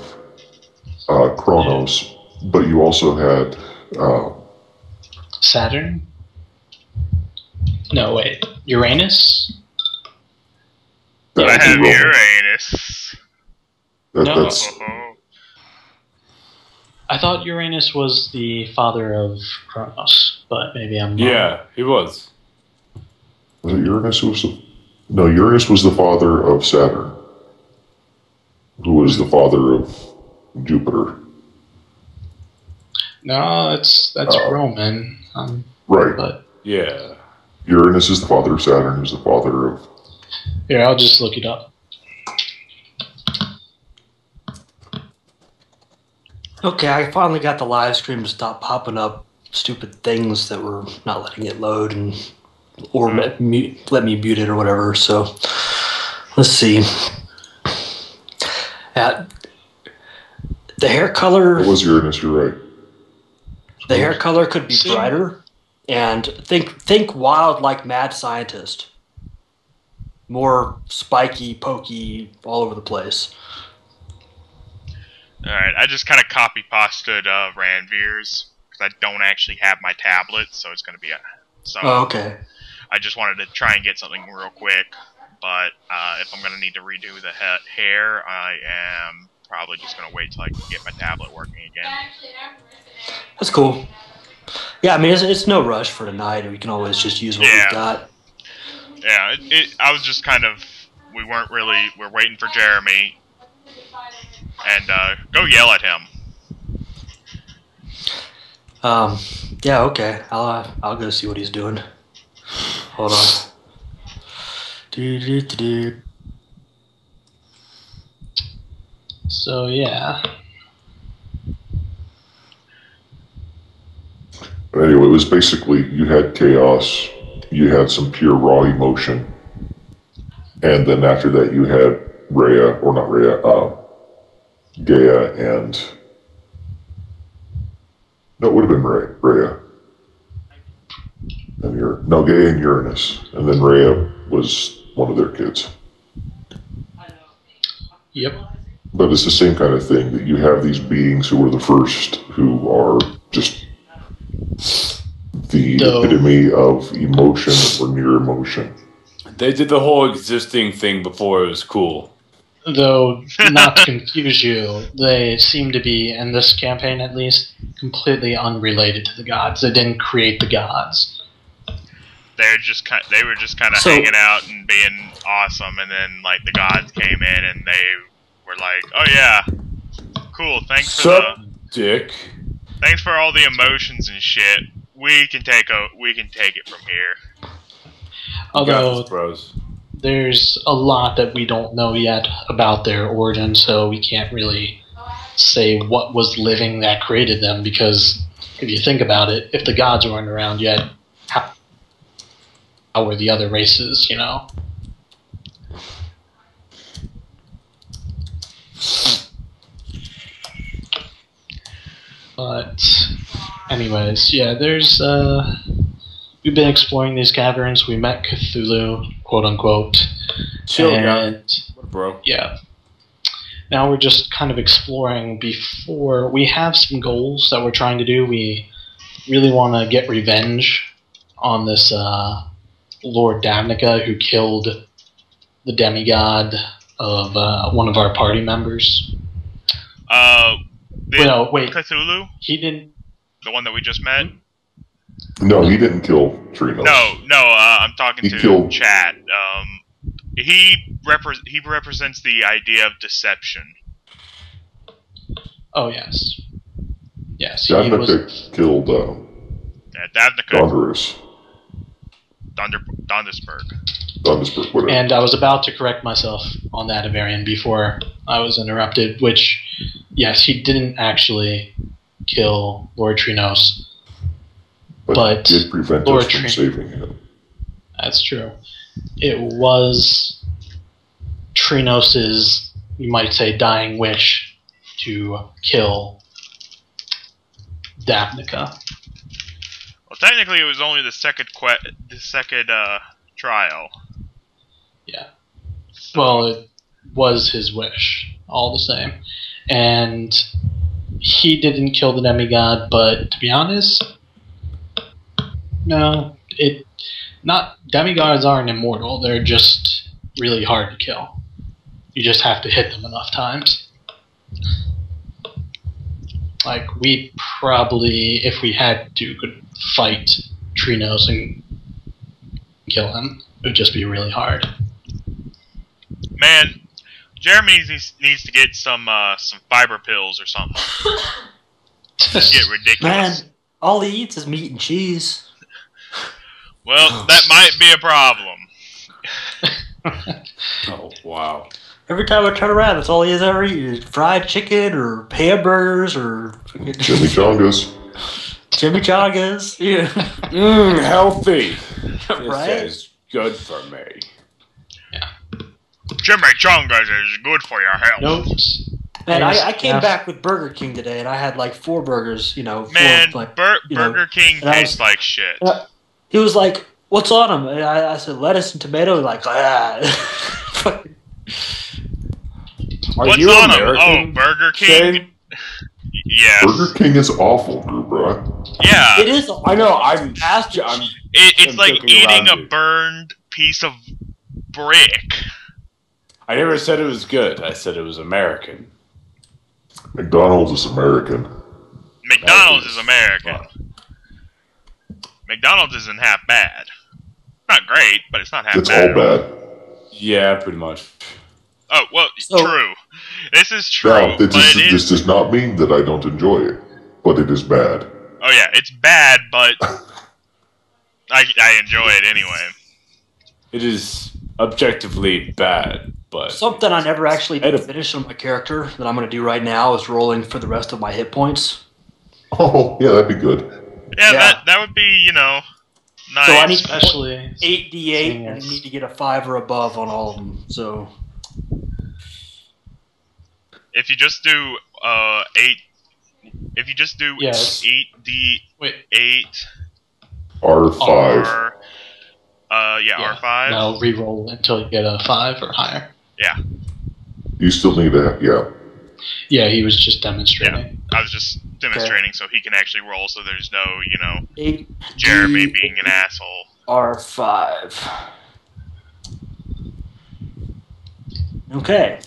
Kronos, but you also had... Saturn? No, wait. Uranus? I have Roman. Uranus. That's... I thought Uranus was the father of Kronos, but maybe I'm wrong. Yeah, he was. Was it Uranus? No, Uranus was the father of Saturn, who was the father of Jupiter. No, that's Roman. Right. But Yeah. Uranus is the father of Saturn, who's the father of... here, I'll just look it up. Okay, I finally got the live stream to stop popping up stupid things that were not letting it load or let me mute it or whatever. So let's see. The hair color. It was Uranus, you're right. The hair color could be brighter, and think wild like Mad Scientist. More spiky, pokey, all over the place. Alright, I just kind of copy-pasted Ranveer's, because I don't actually have my tablet, so it's going to be Oh, okay. I just wanted to try and get something real quick, but if I'm going to need to redo the hair, I am probably just going to wait till I can get my tablet working again. That's cool. Yeah, I mean, it's no rush for tonight. We can always just use what we've got. Yeah, I was just kind of... We're waiting for Jeremy, and go yell at him. Yeah, okay. I'll go see what he's doing. Hold on. So, yeah. Anyway, it was basically, you had chaos, you had some pure raw emotion, and then after that you had Gaia and... No, it would have been Rhea. And Gaia and Uranus. And then Rhea was one of their kids. Yep. But it's the same kind of thing, that you have these beings who are the first, who are just the epitome of emotion or near emotion. They did the whole existing thing before it was cool. Though, not to confuse you, they seem to be, in this campaign at least, completely unrelated to the gods. They didn't create the gods. They were just kind of hanging out and being awesome, and then like the gods came in and they were like, "Oh yeah, cool. Thanks for all the emotions and shit. We can take it from here." Although there's a lot that we don't know yet about their origin, so we can't really say what was living that created them, because if you think about it, if the gods weren't around yet, how were the other races, you know? But anyways, yeah, there's we've been exploring these caverns. We met Cthulhu, quote unquote. Chill, and what, bro? Yeah. Now we're just kind of exploring. Before we have some goals that we're trying to do. We really want to get revenge on this Lord Davnica, who killed the demigod of one of our party members. No, wait. Cthulhu? He didn't. The one that we just met? No, he didn't kill Trinos. No, I'm talking to chat. He represents the idea of deception. Oh, yes. Yes, he Davnica killed Davnica. Dondarus. Dondisberg. Whatever. And I was about to correct myself on that, Avarian, before I was interrupted, which, yes, he didn't actually kill Lord Trinos. But did prevent Lord us from saving him. That's true. It was Trinos's, you might say, dying wish to kill Davnica. Well, technically, it was only the second trial. Yeah. Well, it was his wish, all the same. And he didn't kill the demigod, but to be honest, no, demigods aren't immortal. They're just really hard to kill. You just have to hit them enough times. Like, we probably, if we had to, could fight Trinos and kill him. It would just be really hard. Man, Jeremy needs to get some fiber pills or something. Get ridiculous. Man, all he eats is meat and cheese. Well, that might be a problem. Oh, wow. Every time I turn around, that's all he has ever eaten is fried chicken or hamburgers or Chimichangas. Chimichangas. Yeah. Healthy. Right? This is good for me. Chimichangas is good for your health. Notes. Man, I came back with Burger King today, and I had like 4 burgers, Man, Burger King tastes like shit. He was like, "What's on them?" And I said, "Lettuce and tomato." He's like, "Ah." What's you on American, them? Oh, Burger King? Shane? Yes. Burger King is awful, bro. Yeah. It is. I know, It's like joking eating around a you. burned piece of brick. I never said it was good. I said it was American. McDonald's is American. McDonald's is American. McDonald's isn't half bad. Not great, but it's not half It's bad. all bad. Yeah, pretty much. Oh, well, true. This is true, Now, but it this is... does not mean that I don't enjoy it, but it is bad. Oh, yeah, it's bad, but I enjoy it anyway. It is objectively bad, but... Something I never actually did finish on my character that I'm going to do right now is rolling for the rest of my hit points. Oh, yeah, that'd be good. Yeah, that would be, nice. So I need Especially 8d8, and I need to get a 5 or above on all of them. So if you just do 8, if you just do 8d8 R5. R5. No, re-roll until you get a 5 or higher. Yeah. You still need that, yeah. Yeah, he was just demonstrating. I was just demonstrating so he can actually roll, so there's no, 8 Jeremy being an asshole. R5. Okay.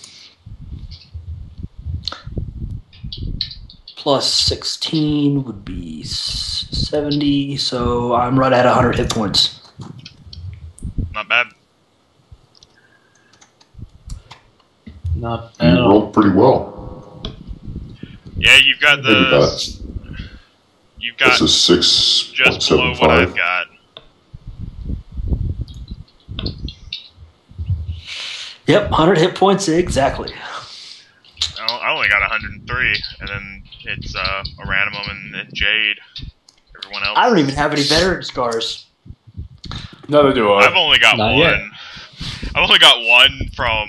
Plus 16 would be 70, so I'm right at 100 hit points. Not bad. Not You bad. rolled pretty well. Yeah, you've got Maybe the... that's You've got a 6.75. just below what I've got. Yep, 100 hit points exactly. I only got 103, and then it's Oranimum and Jade. Everyone else. I don't even have any veteran scars. Neither do I. I've only got Not one. yet. I've only got one from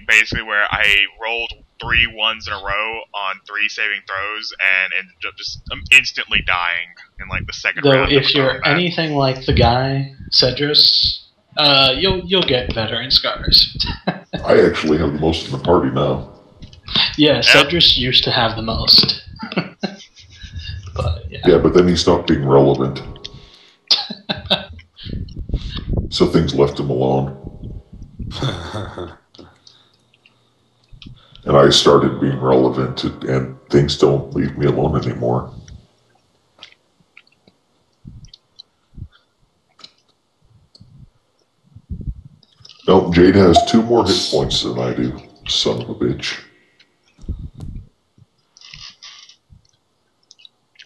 basically where I rolled 3 ones in a row on 3 saving throws and ended up just instantly dying in the second Though round. if you're anything like the guy, Cedrus, you'll get veteran scars. I actually have the most in the party now. Yeah, Cedrus used to have the most. But yeah. Yeah, but then he stopped being relevant. So things left him alone. And I started being relevant, and things don't leave me alone anymore. Nope, Jade has 2 more hit points than I do. Son of a bitch.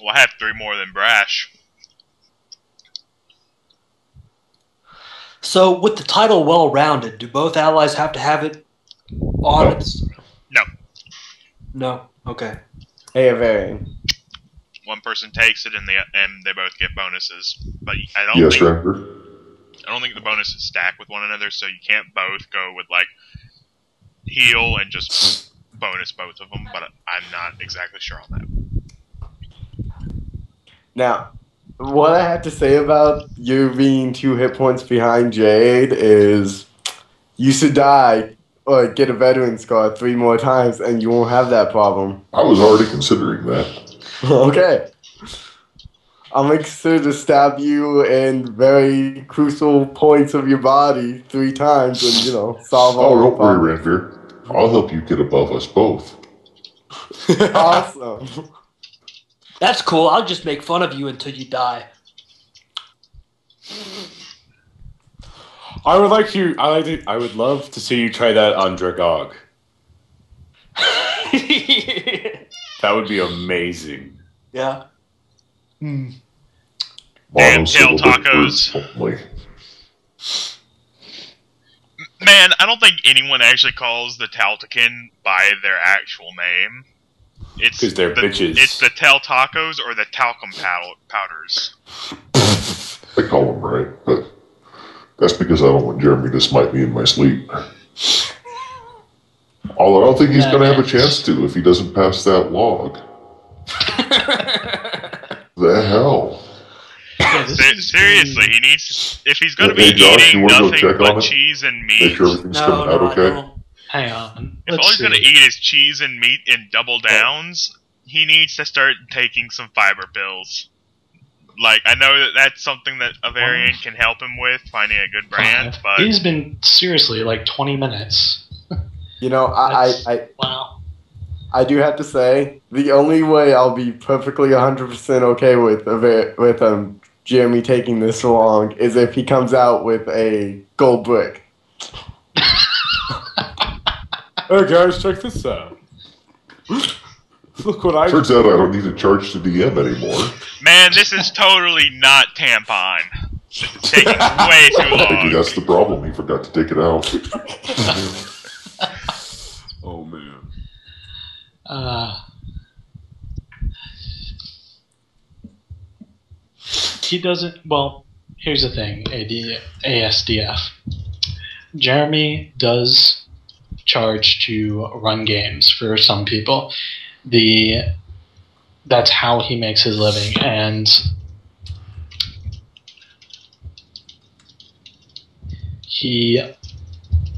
Well, I have 3 more than Brash. So, with the title well-rounded, do both allies have to have it on No. its... No. No? Okay. Hey, Avarian. One person takes it, and they both get bonuses. But I don't Yes, think Raptor? I don't think the bonuses stack with one another, so you can't both go with like heal and just bonus both of them. But I'm not exactly sure on that. Now, what I have to say about you being 2 hit points behind Jade is you should die or get a veteran scar 3 more times and you won't have that problem. I was already considering that. Okay. I'm excited to stab you in very crucial points of your body 3 times and, solve all Oh, the don't worry, problems. Ranveer. I'll help you get above us both. Awesome. That's cool. I'll just make fun of you until you die. I would love to see you try that on Dragog. That would be amazing. Yeah. Damn Monosyllable tail tacos. words only. Man, I don't think anyone actually calls the Taltakin by their actual name. It's 'Cause they're bitches. It's the Tail Tacos or the Talcum Powders. I call them right, but that's because I don't want Jeremy to smite me in my sleep. Although I don't think he's going to have a chance to if he doesn't pass that log. The hell? Yeah, Seriously, he needs to, if he's going to Hey, be Josh, you eating wanna go nothing check but on it? cheese and Make meat. sure everything's No, coming out I okay? don't. Hang on. If all Let's he's going to see. eat is cheese and meat in double downs, he needs to start taking some fiber pills. Like, I know that that's something that a variant can help him with, finding a good brand, but He's been seriously like 20 minutes. Wow. I do have to say, the only way I'll be perfectly 100% okay with Jeremy taking this long is if he comes out with a gold brick. Hey guys, check this out. Look what I Turns out I don't need to charge the DM anymore. man, this is totally not tampon. It's taking way too Maybe long. that's the problem. He forgot to take it out. Oh man. He doesn't. Well, here's the thing, ASDF. Jeremy does charge to run games for some people. That's how he makes his living, and he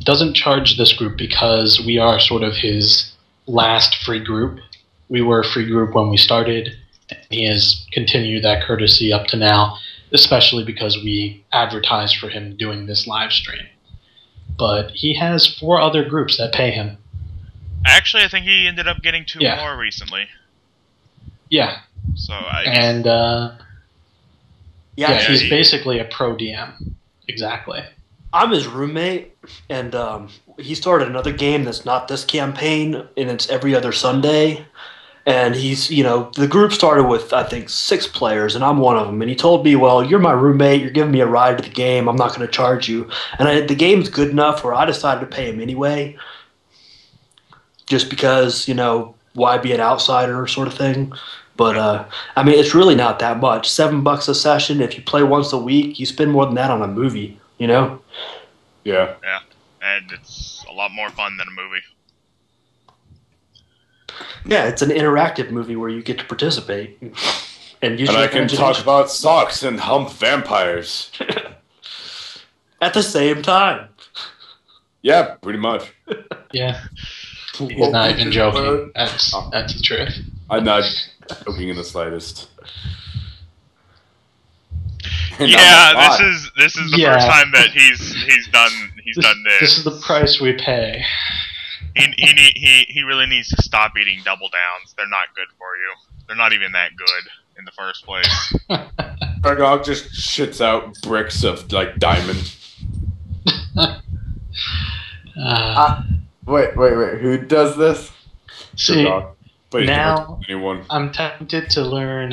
doesn't charge this group because we are sort of his last free group. We were a free group when we started. He has continued that courtesy up to now, especially because we advertised for him doing this live stream. But he has 4 other groups that pay him. Actually, I think he ended up getting 2 Yeah. more recently. Yeah, So and Yeah, he's he- basically a pro DM. Exactly. I'm his roommate, and he started another game that's not this campaign, and it's every other Sunday. And he's, the group started with, I think, 6 players, and I'm one of them. And he told me, well, you're my roommate, you're giving me a ride to the game, I'm not going to charge you. And the game's good enough where I decided to pay him anyway. Just because, why be an outsider sort of thing. But, it's really not that much. $7 a session. If you play once a week, you spend more than that on a movie, Yeah. and it's a lot more fun than a movie. Yeah, it's an interactive movie where you get to participate. And use And your I can imagination. talk about socks and hump vampires. At the same time. Yeah, pretty much. Yeah. He's not even joking. That's the truth. I'm not joking in the slightest. Yeah, this is the Yeah. first time that he's done this. This is the price we pay. He really needs to stop eating double downs. They're not good for you. They're not even that good in the first place. Dragog just shits out bricks of like diamond. Wait. Who does this? See, Dragog. But he now- can hurt anyone. I'm tempted to learn.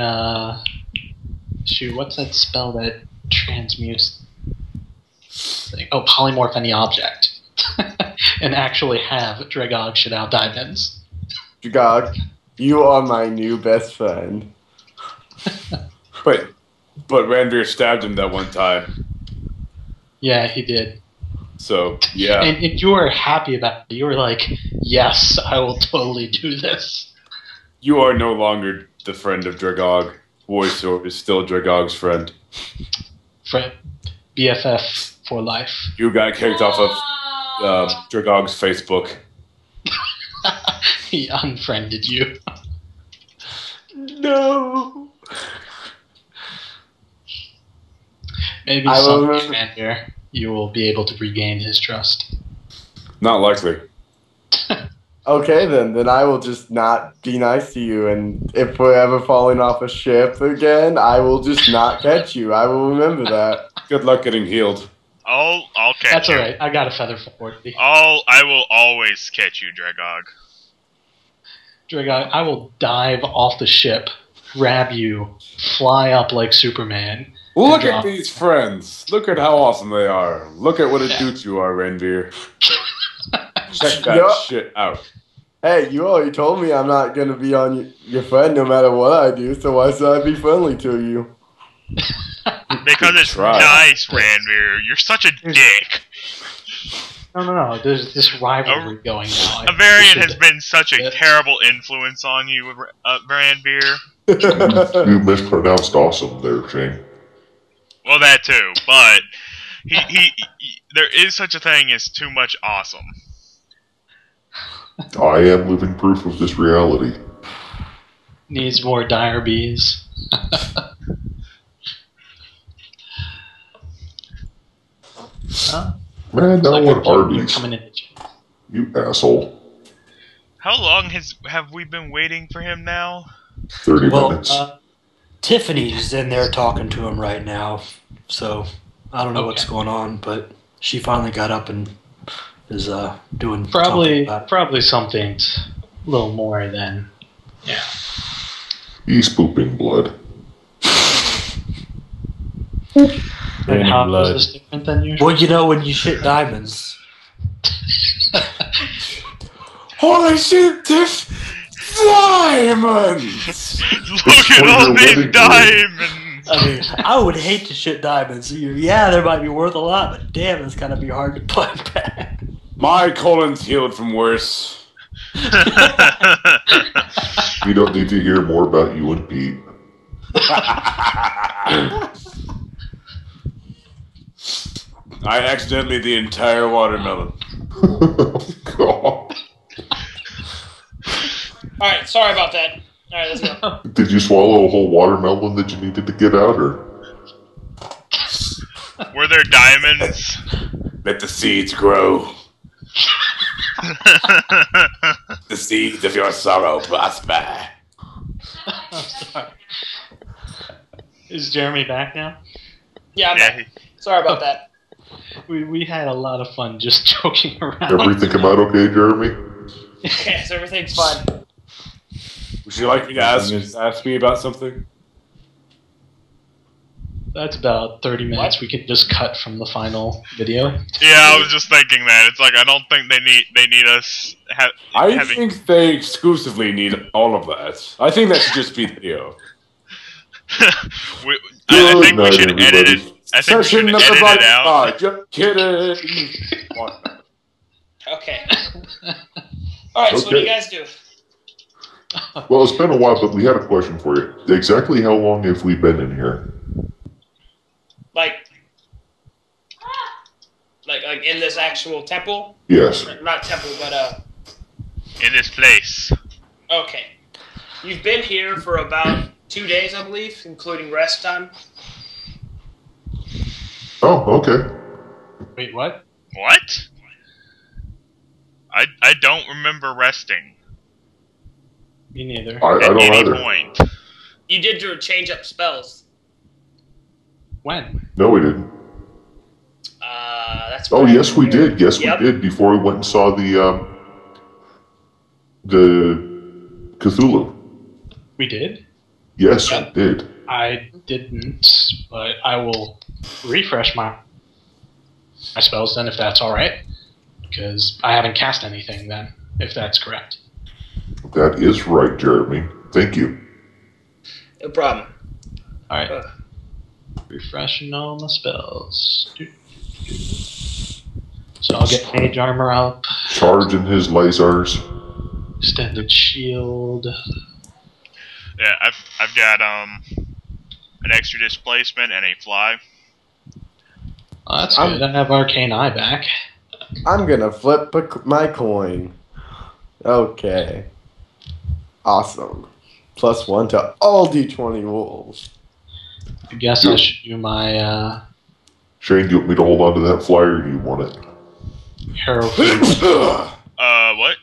Shoot, what's that spell that transmutes? Oh, polymorph any object, and actually have Dragog shit out diamonds. Dragog, you are my new best friend. But Ranveer stabbed him that one time. Yeah, he did. So yeah. And you were happy about it. You were like, yes, I will totally do this. You are no longer the friend of Dragog. Warsword is still Dragog's friend. BFF for life. You got kicked off of Dragog's Facebook. He unfriended you. No. Maybe I will someday, remember- Ranveer, you will be able to regain his trust. Not likely. Okay, then I will just not be nice to you, and if we're ever falling off a ship again, I will just not catch you. I will remember that. Good luck getting healed. I'll catch That's you. alright. I got a feather for it. I will always catch you, Dragog. Dragog, I will dive off the ship, grab you, fly up like Superman. Look Good at job. these friends. Look at how awesome they are. Look at what a dude you are, Ranveer. Check that Yeah. shit out. Hey, you already told me I'm not gonna be on your friend no matter what I do, so why should I be friendly to you? Because it's Try. nice, Ranveer. You're such a dick. No. There's this rivalry going now. Avarian has been such a terrible influence on you, Ranveer. You mispronounced awesome there, Shane. Well, that too, but he there is such a thing as too much awesome. I am living proof of this reality. Needs more dire bees. Huh? Man, now Like what a boat Arby's? coming in. You asshole. How long have we been waiting for him now? 30 Well, minutes. Tiffany's in there talking to him right now, so I don't know what's Okay. going on, but she finally got up and is doing talking Probably about it. something a little more than. Yeah. He's pooping blood. And how blood. is this different than usual? Well, you know, when you shit diamonds, Holy shit, Tiff! Diamonds! Look at all these diamonds! I mean, I would hate to shit diamonds. Yeah, they might be worth a lot, but damn, it's gotta be hard to put back. My colon's healed from worse. You don't need to hear more about you and Pete. I accidentally ate the entire watermelon. God. Alright, sorry about that. Alright, let's go. Did you swallow a whole watermelon that you needed to get out, or? Were there diamonds? Let the seeds grow. The seeds of your sorrow prosper. I'm sorry. Is Jeremy back now? Yeah, I'm Yeah, back. Sorry about that. We had a lot of fun just joking around. Everything come out okay, Jeremy? Yes, everything's fine. Would you like me to ask me about something? That's about 30 minutes. We could just cut from the final video. Yeah, I was just thinking that. It's like I don't think they need us I having. think they exclusively need all of that. I think that should just be video. I think we night, should edit everybody. it. I think we should Session of edit the it Bright out. Side. Just kidding. Okay. Alright, so what do you Okay. guys do? Well, it's been a while, but we had a question for you. Exactly how long have we been in here? Like in this actual temple? Yes. Not temple, but In this place. okay. You've been here for about 2 days, I believe, including rest time. Oh, okay. Wait, what? What? I don't remember resting Me neither. I at don't any either. point. You did to change up spells. When? No, we didn't. That's. Oh, what I yes, we remember. did. Yes, Yep. we did. Before we went and saw the Cthulhu. We did? Yes, Yeah. we did. I didn't, but I will refresh my spells then if that's alright. Because I haven't cast anything then, if that's correct. That is right, Jeremy. Thank you. No problem. Alright. Refreshing all my spells. So I'll get Mage Armor up. Charging his lasers. Extended Shield. Yeah, I've got an extra displacement and a fly. Oh, that's good. I have Arcane Eye back. I'm gonna flip my coin. Okay. Awesome. +1 to all D20 rolls. I guess I should do my Shane, do you want me to hold on to that flyer or do you want it? Hero. What?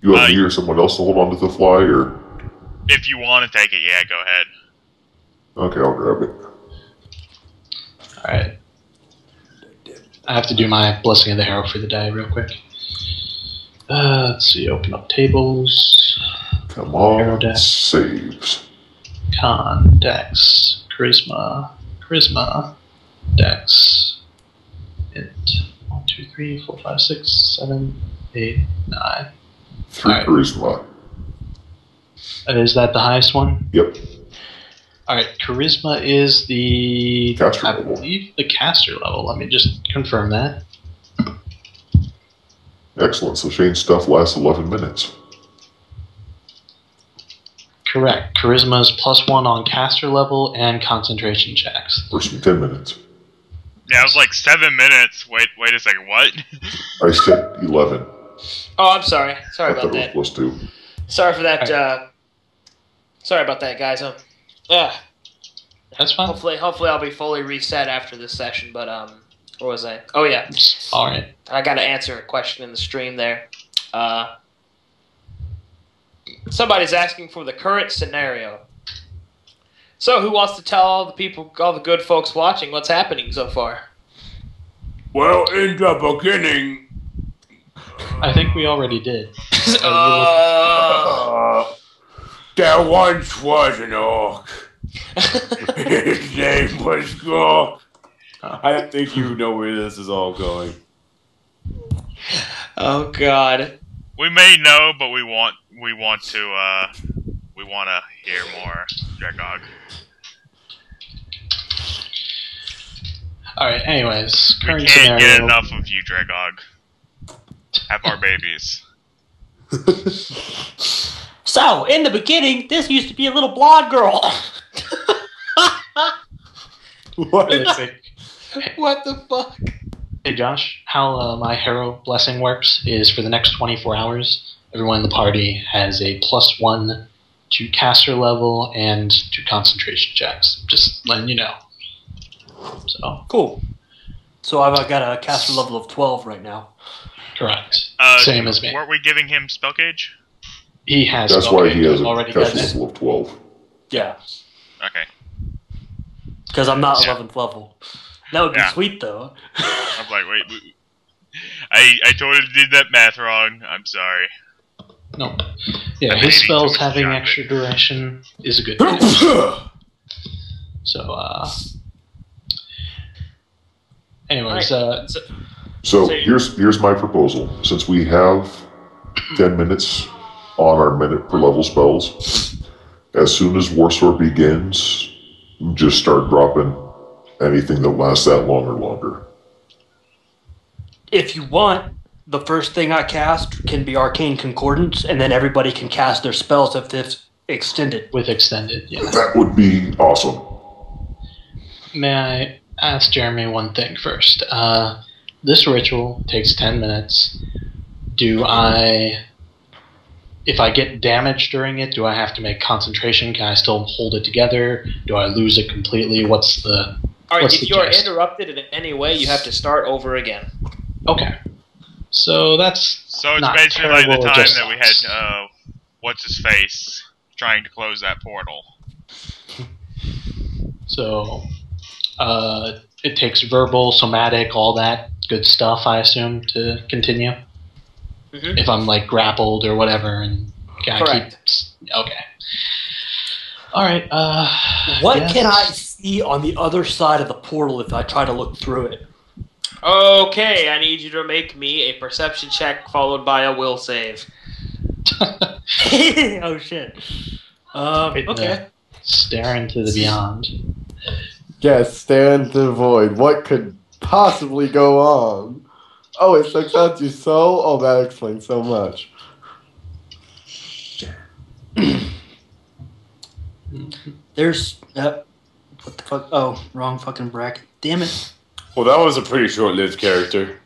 You want me or someone else to hold on to the fly, or? If you want to take it, yeah, go ahead. Okay, I'll grab it. Alright. I have to do my Blessing of the Hero for the day real quick. Let's see, open up tables. Come Hero on, deck. saves. Con, Dex, Charisma, Dex, Int. 1, 2, 3, 4, 5, 6, 7, 8, 9. 3 Alright. charisma. Is that the highest one? Yep. Alright, Charisma is the... Caster I level. believe the caster level. Let me just confirm that. Excellent. So Shane's stuff lasts 11 minutes. Correct. Charisma is +1 on caster level and concentration checks. Versus 10 minutes. Yeah, I was like 7 minutes. Wait a second. What? I said 11. Oh, I'm sorry. Sorry I about thought that. it was +2. Sorry for that. Sorry about that, guys. That's fine. Hopefully I'll be fully reset after this session. But where was I? Oh yeah, Alright. I got to answer a question in the stream there. Somebody's asking for the current scenario. So, who wants to tell all the good folks watching, what's happening so far? Well, in the beginning, I think we already did. there once was an orc. His name was Gork. I think you know where this is all going. Oh God. We may know, but we want to hear more, Dragog. Alright, anyways. We Current can't get scenario. enough of you, Dragog. Have our babies. So, in the beginning, this used to be a little blonde girl. What? Really quick. What the fuck? Hey Josh, how my Hero Blessing works is for the next 24 hours, everyone in the party has a +1 to caster level and to concentration checks. Just letting you know. So, Cool. So I've got a caster level of 12 right now. correct. Same as me. Weren't we giving him spell gauge? He has That's spell why gauge, he has a already caster does it. level of 12. Yeah. Okay. Because I'm not Yeah. 11th level. That would be Yeah. sweet, though. I'm like, wait. I totally did that math wrong. I'm sorry. No. Yeah, I'm his eating spells too much having chocolate. extra duration is a good thing. So, anyways, So here's my proposal. Since we have 10 minutes on our minute per level spells, as soon as Warsword begins, just start dropping anything that lasts that long or longer. If you want, the first thing I cast can be Arcane Concordance, and then everybody can cast their spells if it's extended. with extended, yeah. That would be awesome. May I ask Jeremy one thing first? This ritual takes 10 minutes. If I get damaged during it, do I have to make concentration? Can I still hold it together? Do I lose it completely? What's the All right, What's if the you're gist? interrupted in any way, you have to start over again. Okay. So that's So it's not basically like the terrible, time just that we sucks. had, what's his face, trying to close that portal. So, it takes verbal, somatic, all that good stuff, I assume, to continue. Mhm. If I'm like grappled or whatever, and gotta Correct. keep. Okay. All right. What yes. can I see on the other side of the portal if I try to look through it? Okay, I need you to make me a perception check followed by a will save. Oh shit. Okay. Stare into the beyond. Yes, stare into the void. What could possibly go on? Oh, it sucks out your soul? Oh, that explains so much. There's what the fuck? Oh, wrong fucking bracket. Damn it. Well, that was a pretty short-lived character.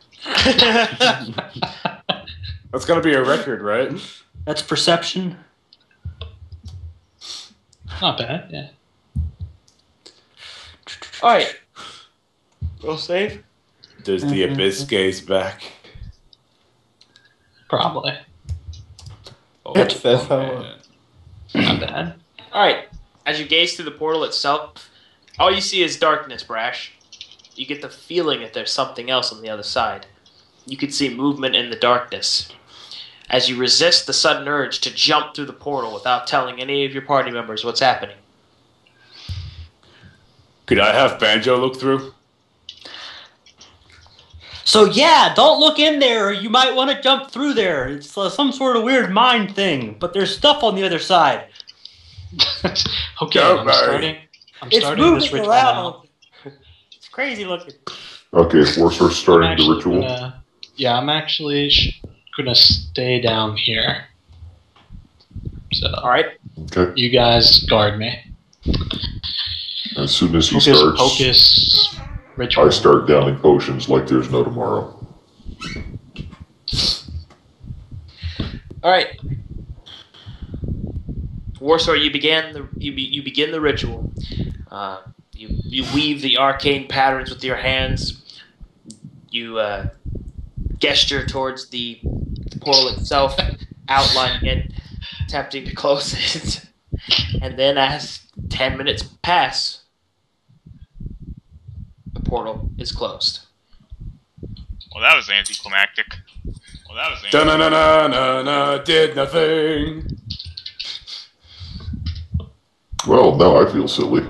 That's gonna be a record, right? That's perception. Not bad. Yeah. Alright. Will save? Does the abyss gaze back? Probably. Oh, It says how man. Not bad. Alright. As you gaze through the portal itself, all you see is darkness, Brash. You get the feeling that there's something else on the other side. You can see movement in the darkness. As you resist the sudden urge to jump through the portal without telling any of your party members what's happening. Could I have Banjo look through? So yeah, don't look in there or you might want to jump through there. It's some sort of weird mind thing, but there's stuff on the other side. Okay, Don't I'm worry. starting. I'm It's starting this moving ritual around. now. It's crazy looking. Okay, we're I'm starting the actually ritual. I'm actually gonna stay down here. So, Alright? Okay. you guys guard me. As soon as he Hocus starts, pocus ritual. I start downing potions like there's no tomorrow. Alright. Warsaw, you begin the ritual. You weave the arcane patterns with your hands. You gesture towards the portal itself, outlining it, attempting to close it. And then as 10 minutes pass, the portal is closed. Well, that was anticlimactic. Da-na-na-na-na-na, did nothing. Well, now I feel silly.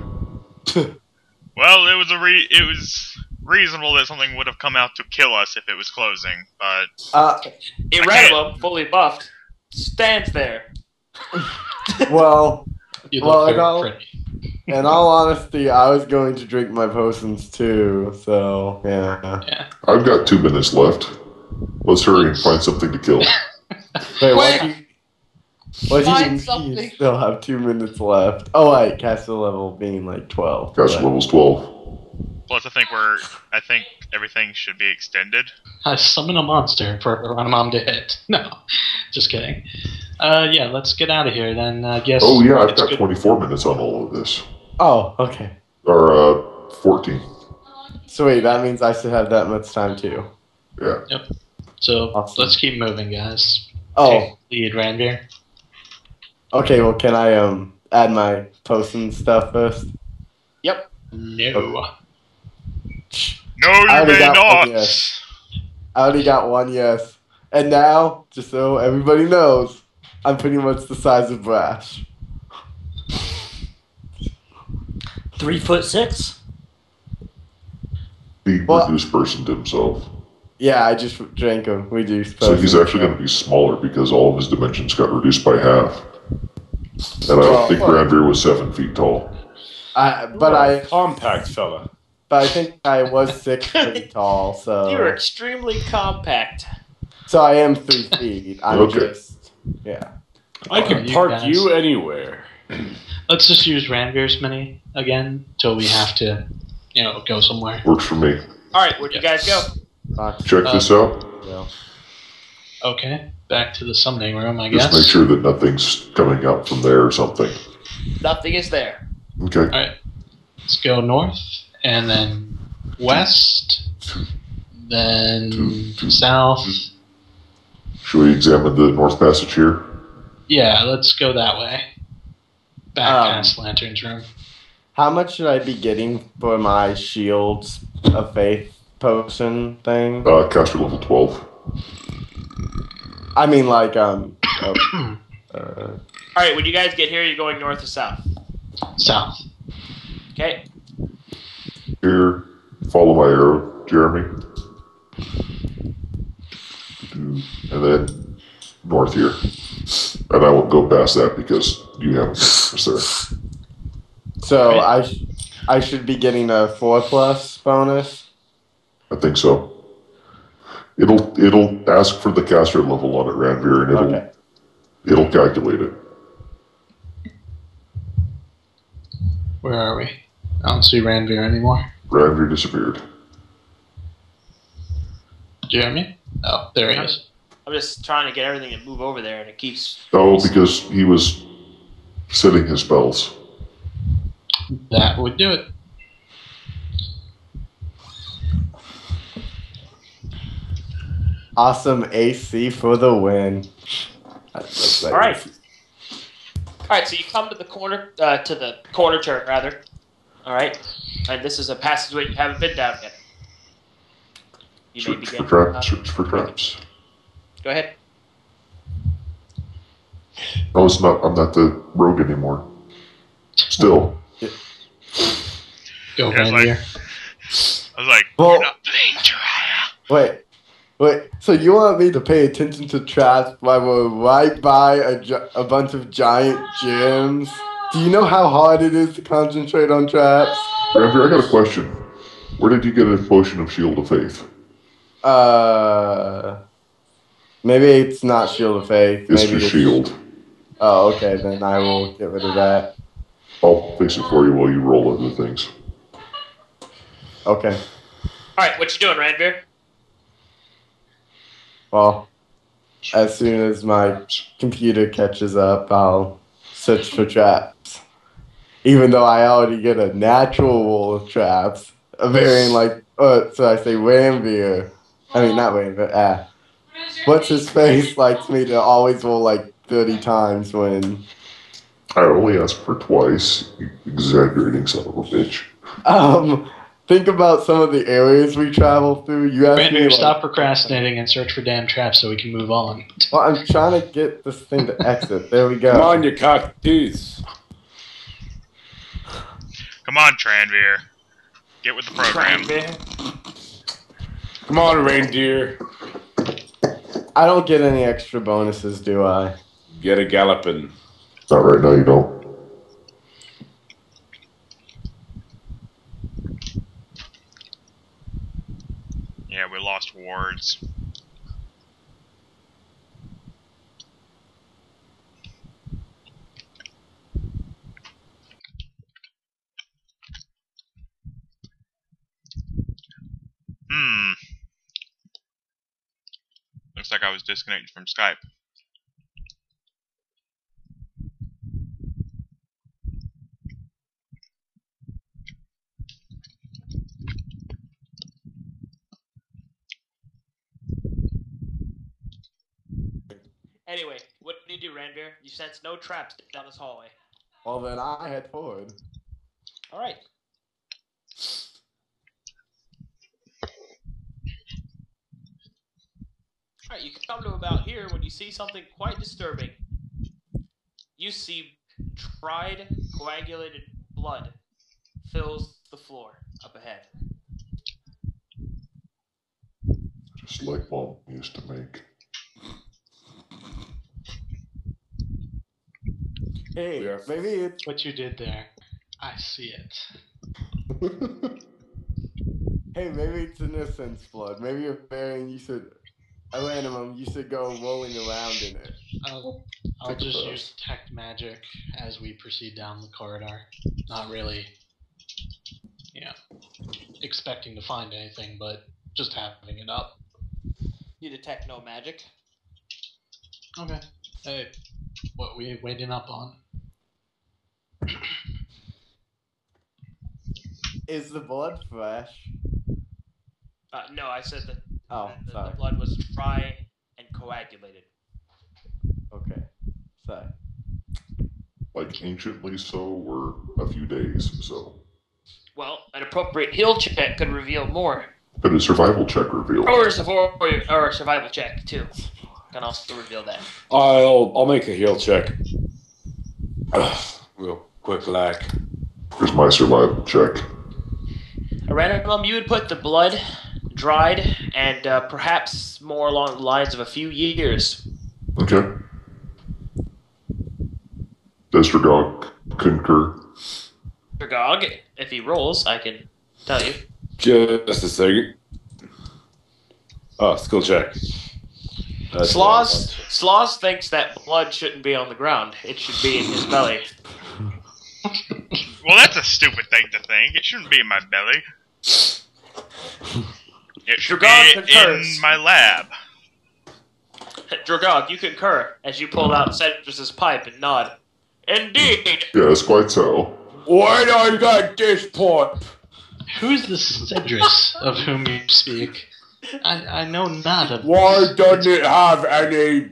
Well, it was reasonable that something would have come out to kill us if it was closing, but Irregular, fully buffed, stands there. Well, You Well, look I very got- pretty. in all honesty, I was going to drink my potions too, so yeah. Yeah. I've got 2 minutes left. Let's hurry and find something to kill. Wait, what do you Find mean something. you still have 2 minutes left? Oh, wait, caster level being like 12. Gosh, but- level's 12. plus I think everything should be extended. I summon a monster for a mom to hit. No, just kidding. Yeah, let's get out of here then. I guess. Oh yeah, I've it's got good- 24 minutes on all of this. Oh, okay. Or 14. Sweet, that means I should have that much time too. Yeah. So Awesome. let's keep moving, guys. Oh, Take lead, Ranveer. okay, well, can I add my potion stuff first? No. No, I you already may got not. one yes. I already got one yes. And now, just so everybody knows, I'm pretty much the size of Brash. 3'6". He Well- reduced person to himself. Yeah, I just drank a reduced So potion. he's actually going to be smaller because all of his dimensions got reduced by half. And I Well, don't think Granvir was 7 feet tall. But I Compact fella. think I was 6 feet tall, You're so extremely compact. I am 3 feet. I'm Okay. just yeah. I can you park guys- you anywhere. Let's just use Ranveer's mini again till we have to, go somewhere. Works for me. Alright, where'd you guys go? Fuck, Check this out. yeah. Okay, back to the summoning room, I Just guess. make sure that nothing's coming up from there or something. Nothing is there. Okay. Let's go north And then west, then south. Should we examine the North Passage here? Yeah, let's go that way. Back past Lantern's room. How much should I be getting for my Shields of Faith potion thing? Caster level 12. I mean, like, Alright, when you guys get here, you're going north or south? South. Okay. Here, follow my arrow, Jeremy. And then north here. And I won't go past that because you haven't been there. so I should be getting a 4+ bonus? I think so. It'll ask for the caster level on it, Ranveer, and it'll calculate it. Where are we? I don't see Ranveer anymore. Ranveer disappeared. Jeremy? Oh, there he is. I'm just trying to get everything to move over there, and it keeps... Oh, because he was setting his spells. That would do it. Awesome AC for the win. Alright. Alright, so you come to the corner turn, rather. Alright. And this is a passageway you haven't been down yet. You may Search begin. for traps. Go ahead. No, it's not. I'm not the rogue anymore. Still. Go, I was like, Ranveer. Well- you're not playing Jiraiya. Wait. So you want me to pay attention to traps while we're right by a bunch of giant gems? Do you know how hard it is to concentrate on traps? Ranveer, I got a question. Where did you get a potion of Shield of Faith? Maybe it's not Shield of Faith. It's Maybe for Shield. Oh, okay, then I will get rid of that. I'll fix it for you while you roll other things. Okay. Alright, what you doing, Ranveer? Well, as soon as my computer catches up, I'll search for traps. Even though I already get a natural roll of traps, a variant like, so I say Ranveer. I mean, not Ranveer, What's his face likes me to always roll like 30 times when... I only asked for twice. You exaggerating son of a bitch. Think about some of the areas we travel through. You asked me, Ranveer, like, stop procrastinating and search for damn traps so we can move on. Well, I'm trying to get this thing to exit. There we go. Come on, you cockteeth. Come on, Tranveer. Get with the program. Come on, reindeer. I don't get any extra bonuses, do I? Get a galloping. Not right now, you don't. Yeah, we lost wards. Looks like I was disconnected from Skype. Anyway, what do you do, Ranveer? You sense no traps down this hallway. Well, then I head forward. Alright. Alright, you come to about here when you see something quite disturbing. You see dried, coagulated blood fills the floor up ahead. Just like Mom used to make. Hey, Yeah. maybe it's... What you did there, I see it. Hey, maybe it's innocence blood. Maybe you're burying, you should... At minimum, you should go rolling around in it. I'll Take a just pass. use detect magic as we proceed down the corridor. Not really, expecting to find anything, but just having it up. You detect no magic. Okay. Hey, what we waiting up on? Is the blood fresh? No, I said that Oh, sorry. the blood was dry and coagulated. Okay. Sorry. Like anciently so, or a few days so? Well, an appropriate heal check could reveal more. But a survival check revealed. Or a survival check, too. Can also reveal that. I'll make a heal check. Real quick, like. Here's my survival check. Aranimum, you would put the blood dried and perhaps more along the lines of a few years. Okay. Does Dragog concur? Dragog, if he rolls, I can tell you. Just a second. Oh, skill check. Sloz thinks that blood shouldn't be on the ground. It should be in his belly. Well, that's a stupid thing to think. It shouldn't be in my belly. It should Dragog be concurs. in my lab. Dragog, you concur as you pull out Cedrus's pipe and nod. Indeed. Yes, quite so. Why do I got this pipe? Who's the Cedrus of whom you speak? I know not of. Why doesn't it have any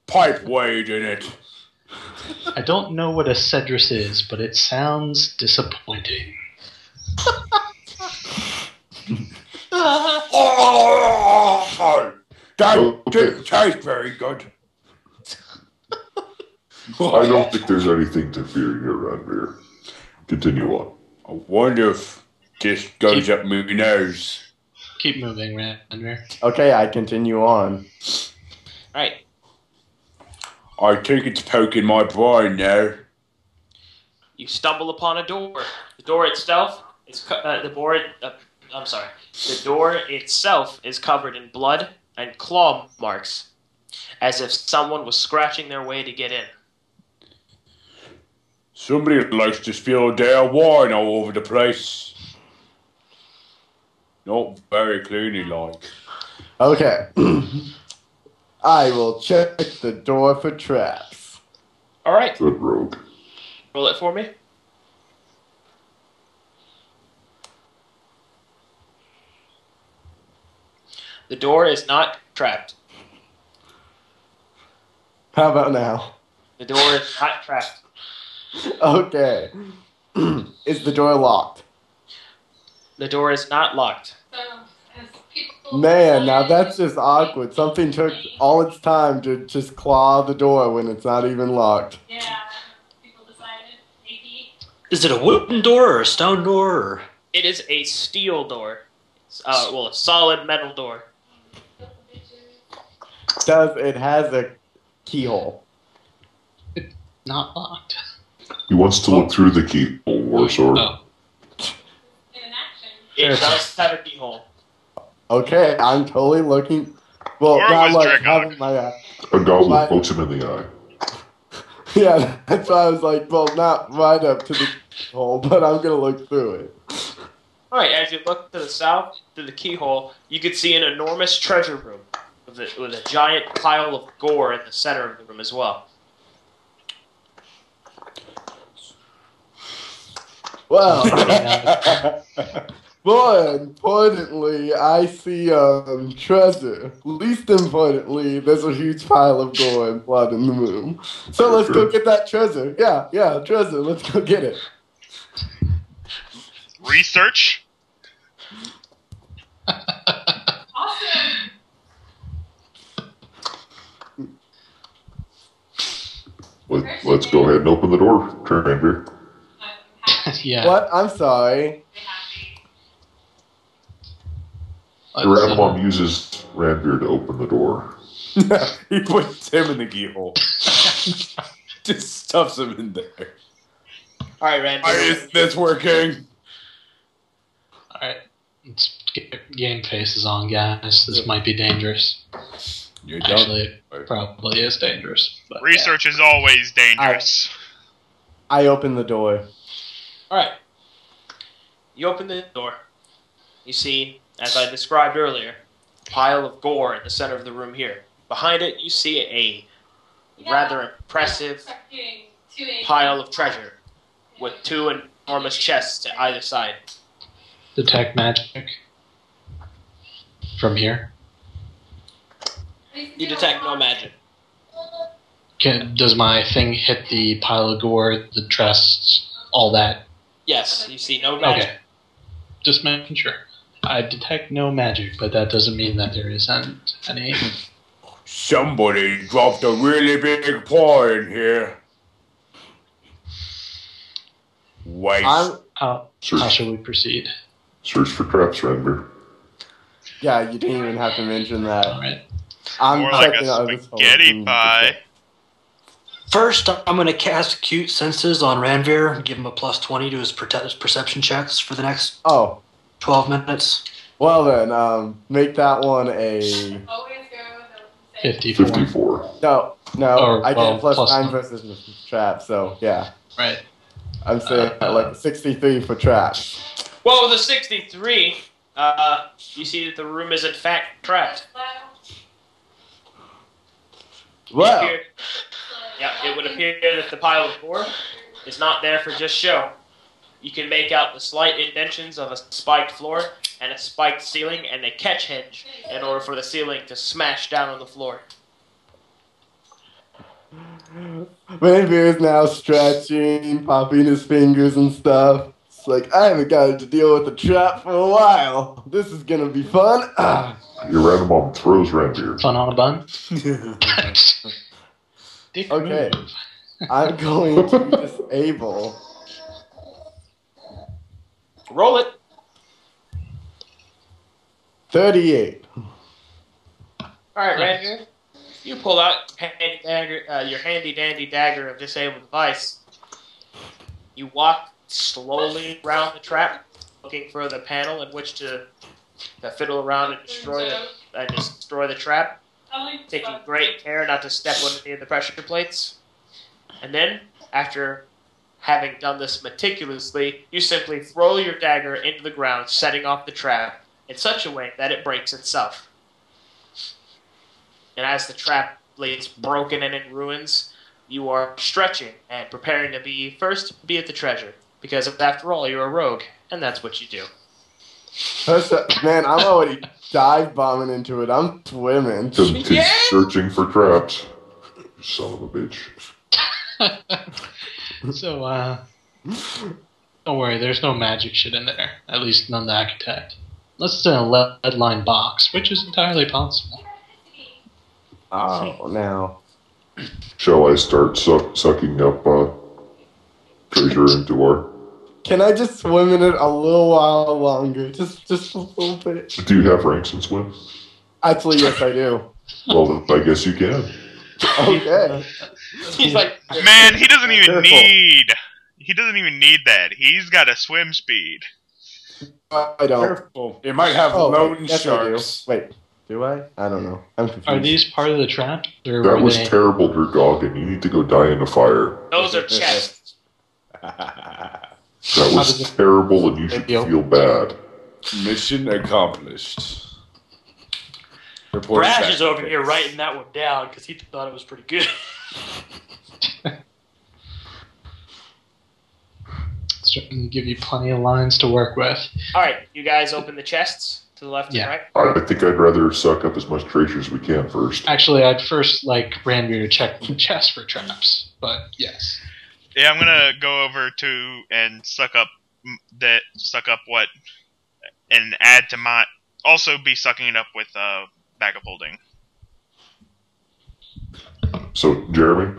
pipe weight in it? I don't know what a Cedrus is, but it sounds disappointing. Oh, that didn't taste very good. I don't think there's anything to fear here, Ranveer. Continue on. I wonder if this goes up my nose. Keep moving, Ranveer. Okay, I continue on. Right. I think it's poking my brain now. You stumble upon a door. The door itself is the door itself is covered in blood and claw marks, as if someone was scratching their way to get in. Somebody likes to spill their wine all over the place. Not very cleanly like. Okay. I will check the door for traps. All right. Good rogue. Roll it for me. The door is not trapped. How about now? The door is not trapped. Okay. Is the door locked? The door is not locked. Man, now that's just awkward. Something took all its time to just claw the door when it's not even locked. Yeah, people decided. Maybe. Is it a wooden door or a stone door? Or? It is a steel door. A solid metal door. It has a keyhole? Not locked. He wants to look through the keyhole, Warsword. Oh. In an action. It does have a keyhole. Okay, I'm totally looking. Well, Where not was like Dragog? having my eye. A goblin Why- pokes him in the eye. Yeah, that's why I was like, well, not right up to the hole, but I'm gonna look through it. Alright, as you look to the south, through the keyhole, you can see an enormous treasure room with a giant pile of gore in the center of the room as well. Well, more importantly, I see treasure. Least importantly, there's a huge pile of gore and blood in the room. So let's go get that treasure. Yeah, treasure. Let's go get it. Research? Awesome. Let's go ahead and open the door, Tranvir. Yeah. What? I'm sorry. Grandmom uses Ranveer to open the door. He puts him in the keyhole. Just stuffs him in there. Alright, Randy. Is this working? Alright. Let's get game faces on, guys. This might be dangerous. You're done. Actually, it probably is dangerous. But Research is always dangerous. I open the door. Alright. You open the door. You see, as I described earlier, a pile of gore in the center of the room here. Behind it, you see a rather impressive pile of treasure with two enormous chests to either side. detect magic from here? You detect no magic. Does my thing hit the pile of gore, the chests, all that? Yes, you see no magic. Okay. Just making sure. I detect no magic, but that doesn't mean that there isn't any. Somebody dropped a really big paw in here. Waste. How shall we proceed? Search for traps, Renber. Yeah, you didn't even have to mention that. All right. I'm More like checking a out this whole spaghetti thing. pie. First, I'm going to cast Acute Senses on Ranveer and give him a plus 20 to his perception checks for the next Oh, 12 minutes. well then, make that one a... Always go with 54. 54. No, Or, I get well, plus plus 9 nine. versus trap, so yeah. Right. I'm saying like 63 for traps. Well, with a 63, you see that the room is in fact trapped. Well, It would appear that the pile of gore is not there for just show. You can make out the slight indentions of a spiked floor and a spiked ceiling and a catch hinge in order for the ceiling to smash down on the floor. Ranveer is now stretching, popping his fingers and stuff. It's like, I haven't got to deal with a trap for a while. This is gonna be fun. Your random bomb throws Rendir. Fun on a bun? Dick Okay. move. I'm going to disable. Roll it. 38. Alright, Nice. Randir. You pull out your handy dandy dagger of disable device. You walk slowly around the trap, looking for the panel in which to fiddle around and destroy the trap, taking great care not to step on any of the pressure plates. And then, after having done this meticulously, you simply throw your dagger into the ground, setting off the trap in such a way that it breaks itself. And as the trap lays broken and in ruins, you are stretching and preparing to be at the treasure. Because after all, you're a rogue, and that's what you do. Man, I'm already dive bombing into it. I'm swimming. Because he's searching for traps. Son of a bitch. So, don't worry, there's no magic shit in there. At least none that I can detect. Unless it's in a lead-lined box, which is entirely possible. Oh, now. Shall I start sucking up treasure into our... Can I just swim in it a little while longer? Just a little bit. Do you have ranks in swim? Actually, yes, I do. Well, then I guess you can. Okay. He's like, Man, he doesn't even Careful. need. He doesn't even need that. He's got a swim speed. I don't. Careful. It might have Oh, lone yes, sharks. I do. Wait, do I? I don't know. I'm confused. Are these part of the trap? Or That were was they... terrible, Dragog, you need to go die in a fire. those are chests. That was terrible, and you should feel bad. Mission accomplished. Report Brash back. is over here writing that one down because he thought it was pretty good. Certainly give you plenty of lines to work with. Alright, you guys open the chests to the left Yeah. and right. I think I'd rather suck up as much treasure as we can first. Actually, I'd first like Ranveer to check the chest for traps, but yes. Yeah, I'm gonna go over to and suck up what, and add to my. Also, be sucking it up with bag of holding. So, Jeremy?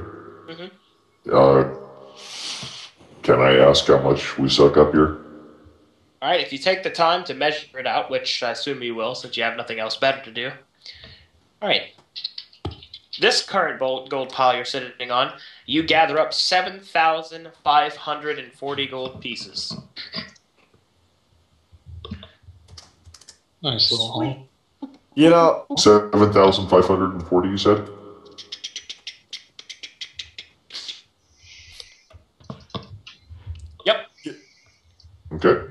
Can I ask how much we suck up here? Alright, if you take the time to measure it out, which I assume you will since you have nothing else better to do. Alright. This current gold pile you're sitting on, you gather up 7,540 gold pieces. Nice little hole. You know, 7,540, you said? Yep. Okay.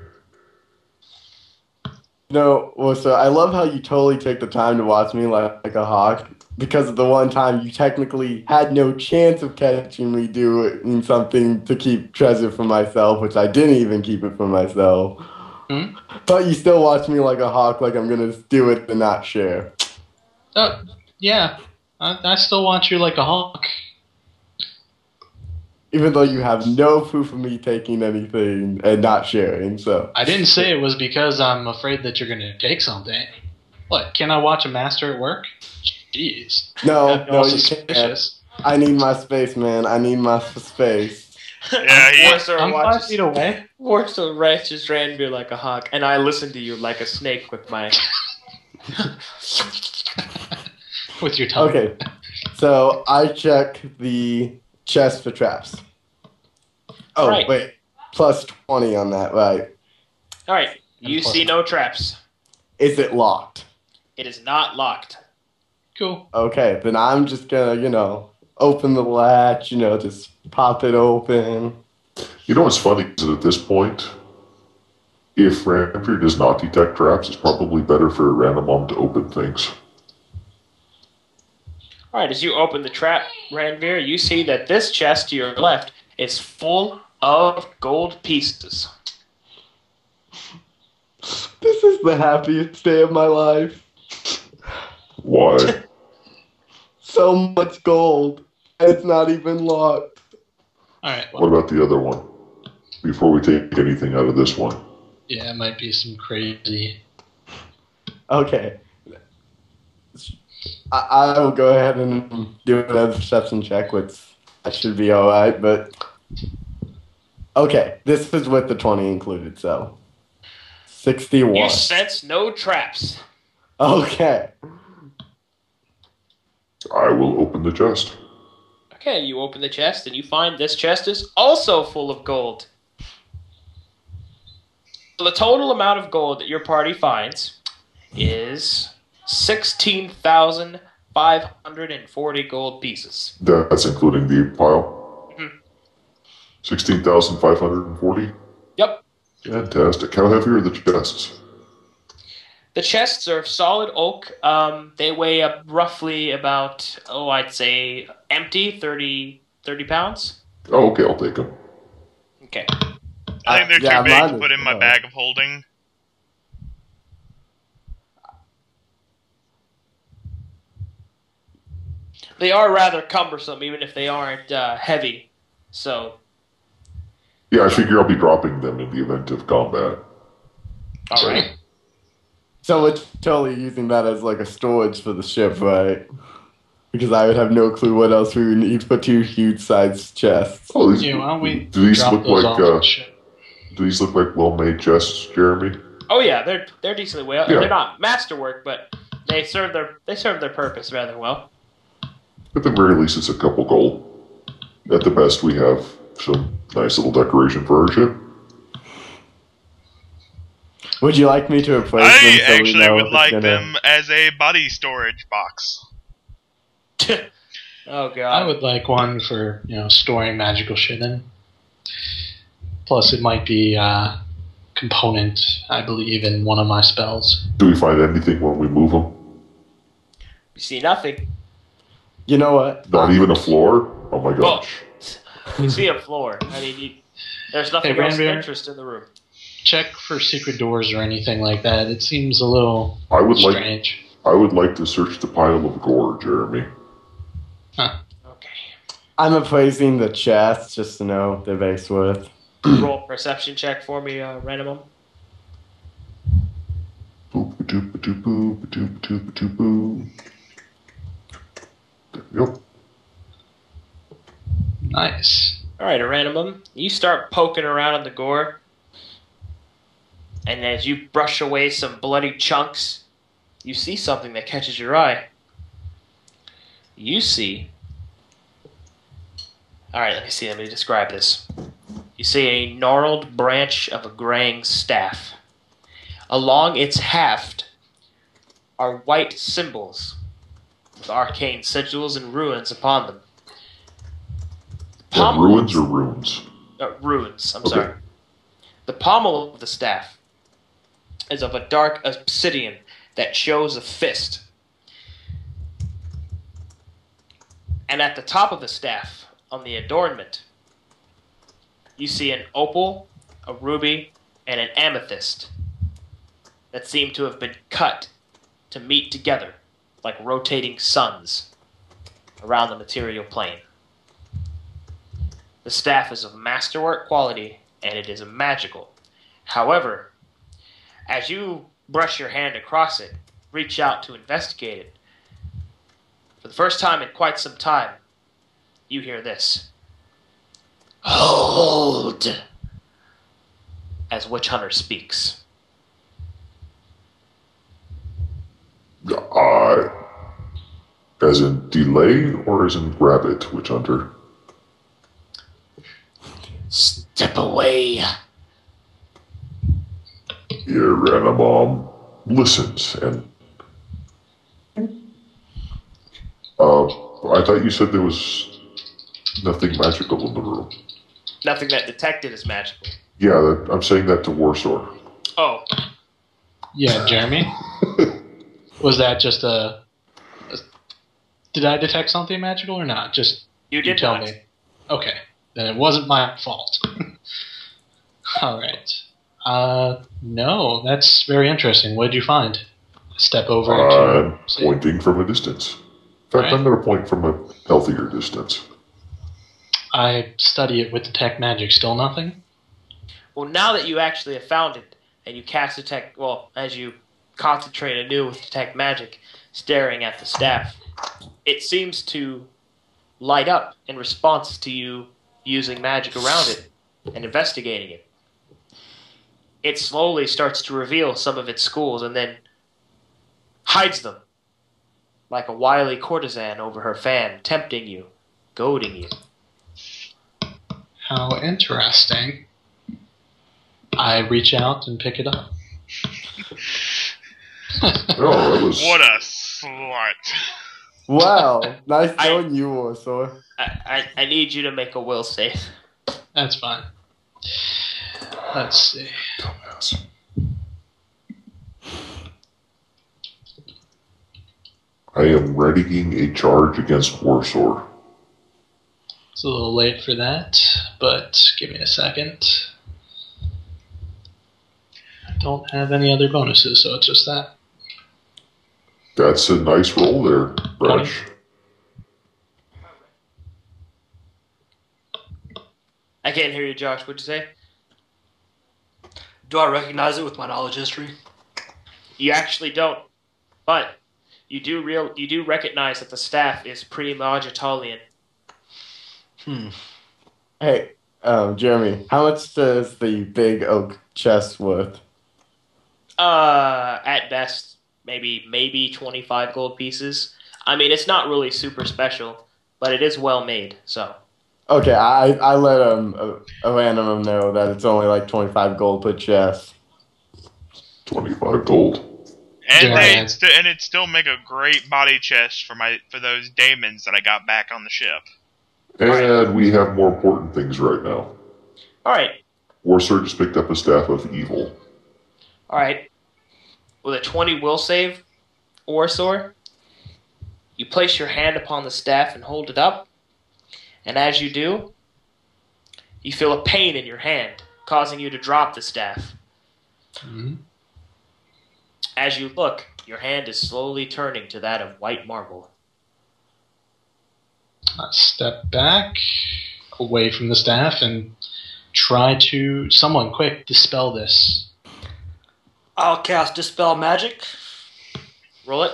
no, well, so I love how you totally take the time to watch me like a hawk. Because of the one time you technically had no chance of catching me doing something to keep treasure for myself, which I didn't even keep it for myself. But you still watch me like a hawk, like I'm gonna do it and not share. Yeah. I still want you like a hawk. Even though you have no proof of me taking anything and not sharing, so. I didn't say it was because I'm afraid that you're going to take something. What, can I watch a master at work? Jeez. No, You're all you can't. suspicious. I need my space, man. I need my space. Yeah, he, I'm 5 feet away. Warsaw watches Ranveer like a hawk, and I listen to you like a snake with my... With your tongue. Okay, so I check the chest for traps. Oh, Right. wait. Plus 20 on that, right? Alright, you plus see no traps. Is it locked? It is not locked. Cool. Okay, then I'm just gonna, open the latch, just pop it open. You know what's funny is that at this point, if Ranveer does not detect traps, it's probably better for Randomon to open things. Alright, as you open the trap, Ranveer, you see that this chest to your left is full of gold pieces. This is the happiest day of my life. Why? So much gold. And it's not even locked. Alright, What about the other one? Before we take anything out of this one. yeah, it might be some crazy... Okay. I will go ahead and do another perception check, which I should be alright, but... Okay, this is with the 20 included, so... 61. You sense no traps. Okay. I will open the chest. Okay, you open the chest and you find this chest is also full of gold. So the total amount of gold that your party finds is 16,540 gold pieces. That's including the pile. 16,540? Yep. Fantastic. How heavy are the chests? The chests are of solid oak. They weigh up roughly about, I'd say empty, 30 pounds. Oh, okay, I'll take them. Okay. I think they're yeah, too big mine to is put in my fine. bag of holding. They are rather cumbersome, even if they aren't heavy. So, Yeah, I figure I'll be dropping them in the event of combat. all right. So we're totally using that as like a storage for the ship, right? Because I would have no clue what else we would need for two huge-sized chests. Oh, these, Yeah, why don't we do these drop look those like off and shit? do these look like well-made chests, Jeremy? Oh yeah, they're decently well. Yeah. They're not masterwork, but they serve their purpose rather well. At the very least, it's a couple gold. At the best, we have some nice little decoration for our ship. Would you like me to replace them? I so we actually know would if it's like gonna- them as a body storage box. Oh god. I would like one for, storing magical shit in. Plus, it might be a component, I believe, in one of my spells. Do we find anything when we move them? You see nothing. You know what? Not even a floor? Oh my Well, gosh. you see a floor. I mean, there's nothing Hey, else of Ranveer. interest in the room. Check for secret doors or anything like that. It seems a little I would strange. like to search the pile of gore, Jeremy. Okay. I'm appraising the chest just to know the base worth. Roll a perception check for me, Randomum. Boop doop doop boop doop doop doop boo. There we go. Nice. All right, Randomum. You start poking around in the gore, and as you brush away some bloody chunks, you see something that catches your eye. You see. All right, let me describe this. You see a gnarled branch of a graying staff. Along its haft are white symbols with arcane sigils and runes upon them. Yeah, ruins or runes? Runes, I'm Okay. sorry. The pommel of the staff is of a dark obsidian that shows a fist. And at the top of the staff, on the adornment, you see an opal, a ruby, and an amethyst that seem to have been cut to meet together like rotating suns around the material plane. The staff is of masterwork quality, and it is magical. However, as you brush your hand across it, reach out to investigate it, for the first time in quite some time, you hear this. Hold! As Witch Hunter speaks. As in delay or as in rabbit, Witch Hunter? Step away. Yeah, Ranamom listens and... I thought you said there was nothing magical in the room. Nothing that detected is magical. Yeah, I'm saying that to Warsaw. Oh. Yeah, Jeremy? Was that just a... Did I detect something magical or not? Just you did tell not. me. Okay, then it wasn't my fault. Alright. No, that's very interesting. What did you find? Step over I'm to... pointing from a distance. In fact, I'm going to point from a healthier distance. I study it with detect magic. Still nothing? Well, now that you actually have found it, and you cast detect... Well, as you concentrate anew with detect magic, staring at the staff, it seems to light up in response to you using magic around it and investigating it. It slowly starts to reveal some of its schools and then hides them like a wily courtesan over her fan, tempting you, goading you. How interesting. I reach out and pick it up. Oh, that was... What a slut. Wow, nice knowing you, Warsaw. I need you to make a will save. That's fine. Let's see. Dumbass. I am readying a charge against Warsaw. It's a little late for that, but give me a second. I don't have any other bonuses, so it's just that. That's a nice roll there, Brash. I can't hear you, Josh. What'd you say? Do I recognize it with my knowledge history? You actually don't, but you do recognize that the staff is pre-Magitalian. Hey, Jeremy, how much does the big oak chest worth? At best, maybe 25 gold pieces. I mean, it's not really super special, but it is well made, so. Okay, I let a random know that it's only like 25 gold per chest. 25 gold. And Yeah. and it'd still make a great body chest for those daemons that I got back on the ship. And we have more important things right now. Alright, Warsaw just picked up a staff of evil. alright. With a 20 will save, Warsaw, you place your hand upon the staff and hold it up, and as you do, you feel a pain in your hand, causing you to drop the staff. Mm-hmm. As you look, your hand is slowly turning to that of white marble. I step back away from the staff and try to... Someone, quick, dispel this. I'll cast Dispel Magic. Roll it.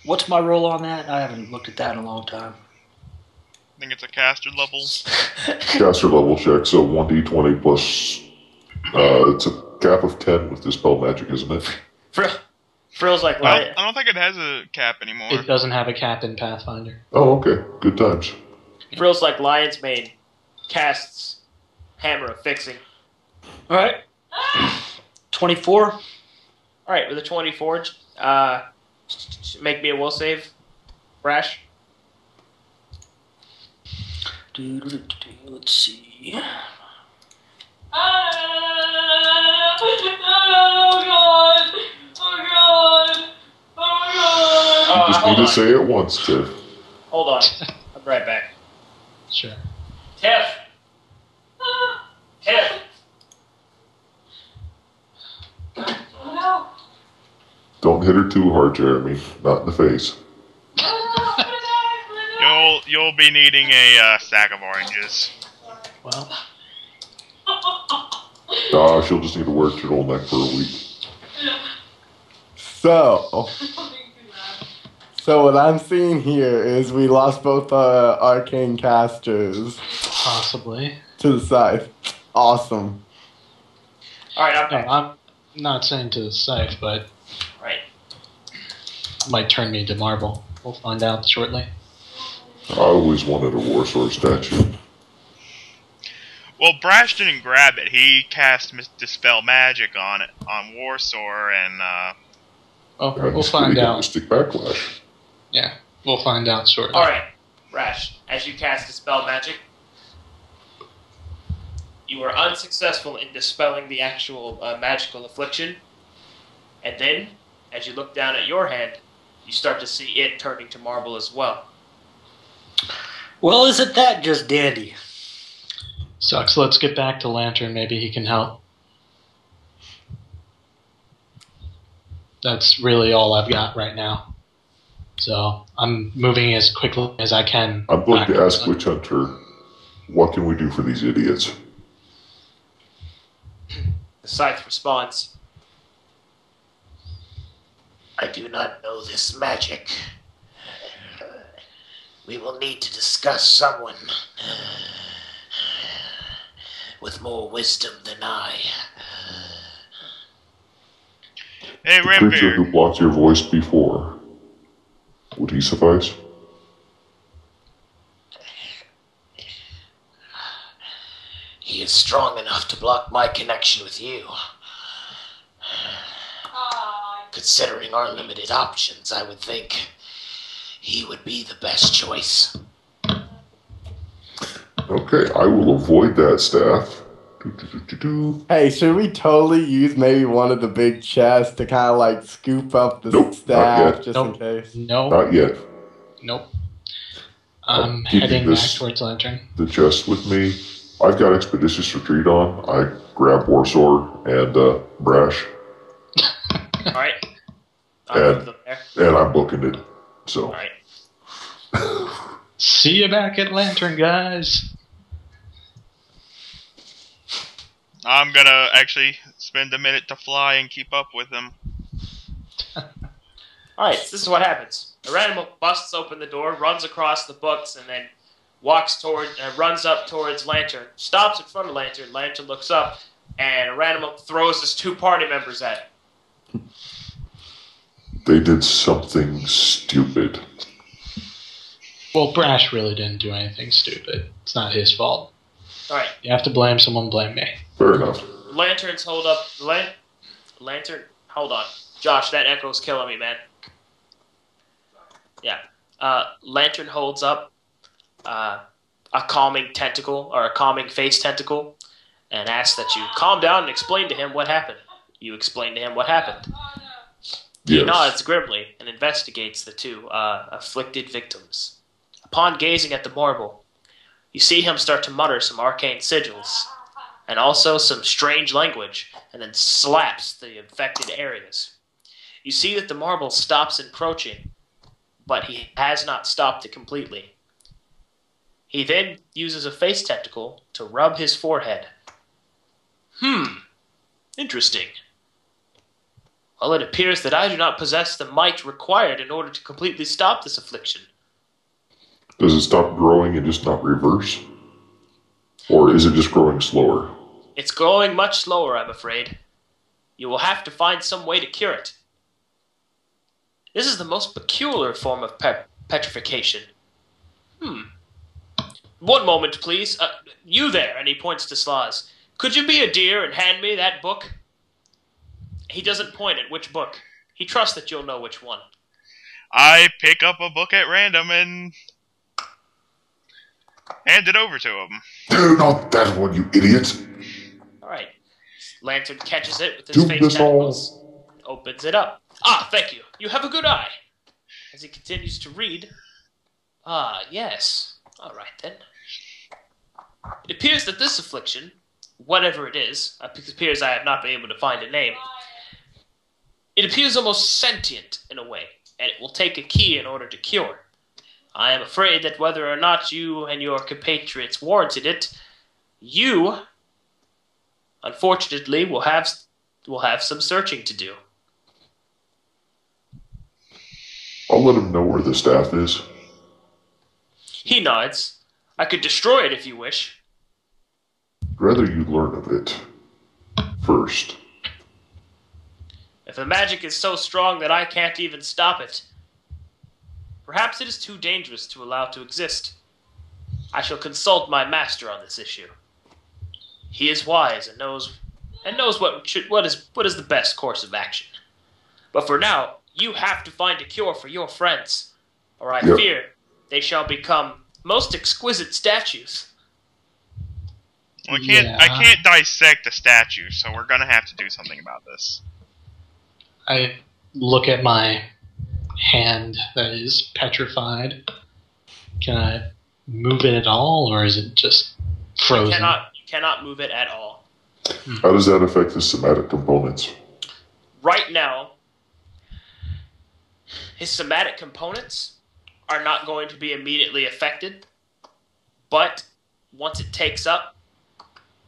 What's my roll on that? I haven't looked at that in a long time. I think it's a caster level. Caster level check, so 1d20 plus... it's a cap of 10 with Dispel Magic, isn't it? Frill's like, I don't think it has a cap anymore. It doesn't have a cap in Pathfinder. Oh, okay. Good times. Frill's like Lion's Mane casts Hammer of Fixing. Alright. 24. Alright, with a 24, make me a will save, Brash. Let's see. You just need to say it once, Tiff. Hold on. I'll be right back. Sure. Tiff! Tiff! Don't hit her too hard, Jeremy. Not in the face. You'll be needing a sack of oranges. Well, She'll just need to wear a turtleneck for a week. So what I'm seeing here is we lost both our arcane casters possibly. to the scythe. Awesome. All right, I'm No, back. I'm not saying to the scythe, but Right. might turn me into marble. We'll find out shortly. I always wanted a war sword statue. Well, Brash didn't grab it. He cast Dispel Magic on it, on Warsaw, and Oh, we'll find out. Mystic backlash. Yeah, we'll find out shortly. All right, Rash. As you cast Dispel Magic, you were unsuccessful in dispelling the actual magical affliction, and then, as you look down at your hand, you start to see it turning to marble as well. Well, isn't that just dandy? Sucks. Let's get back to Lantern. Maybe he can help. That's really all I've got right now. So I'm moving as quickly as I can. I'm going back to ask the- Witch Hunter, what can we do for these idiots? The scythe responds, I do not know this magic. We will need to discuss someone with more wisdom than I. hey, The creature Rampir. who blocked your voice before. Would he suffice? He is strong enough to block my connection with you. Considering our limited options, I would think he would be the best choice. Okay, I will avoid that staff. Do. Hey, should we totally use maybe one of the big chests to kind of like scoop up the Nope, not staff yet. just Nope. in case? No, Not yet. nope. I'm I'm keeping heading this- back towards Lantern. The chest with me. I've got Expeditious Retreat on. I grab Warsaw and Brash, Alright? And- Move them there. and I'm booking it. So, Alright. See you back at Lantern, guys. I'm gonna actually spend a minute to fly and keep up with him. Alright, so this is what happens. Aranimal busts open the door, runs across the books, and then runs up towards Lantern. Stops in front of Lantern. Lantern looks up, and Aranimal throws his two party members at him. they did something stupid. Well, Brash really didn't do anything stupid. It's not his fault. Alright, You have to blame someone, blame me. Fair enough. Lanterns hold up. Lantern, hold on. Josh, that echo's killing me, man. Yeah. Lantern holds up a calming tentacle, or a calming face tentacle, and asks that you calm down and explain to him what happened. You explain to him what happened. He Yes. nods grimly and investigates the two afflicted victims. Upon gazing at the marble, you see him start to mutter some arcane sigils, and also some strange language, and then slaps the infected areas. You see that the marble stops encroaching, but he has not stopped it completely. He then uses a face tentacle to rub his forehead. Interesting. Well, it appears that I do not possess the might required in order to completely stop this affliction. Does it stop growing and just not reverse? Or is it just growing slower? It's growing much slower, I'm afraid. You will have to find some way to cure it. This is the most peculiar form of petrification. One moment, please. You there, and he points to Slaz. Could you be a dear and hand me that book? He doesn't point at which book. He trusts that you'll know which one. I pick up a book at random and hand it over to him. No, not that one, you idiot! Alright. Lantern catches it with his Do face this all. tentacles, opens it up. Ah, thank you. You have a good eye. As he continues to read. Ah, yes. Alright then. It appears that this affliction, whatever it is, it appears I have not been able to find a name, It appears almost sentient in a way, and it will take a key in order to cure. I am afraid that whether or not you and your compatriots warranted it, you, unfortunately, will have some searching to do. I'll let him know where the staff is. He nods. I could destroy it if you wish. I'd rather you learn of it first. If the magic is so strong that I can't even stop it, perhaps it is too dangerous to allow to exist. I shall consult my master on this issue. He is wise and knows what is the best course of action. But for now, you have to find a cure for your friends, or I fear they shall become most exquisite statues. Well, I can't dissect a statue, so we're gonna have to do something about this. I look at my hand that is petrified. Can I move it at all, or is it just frozen? You cannot move it at all. How does that affect the somatic components? Right now, his somatic components are not going to be immediately affected, but once it takes up,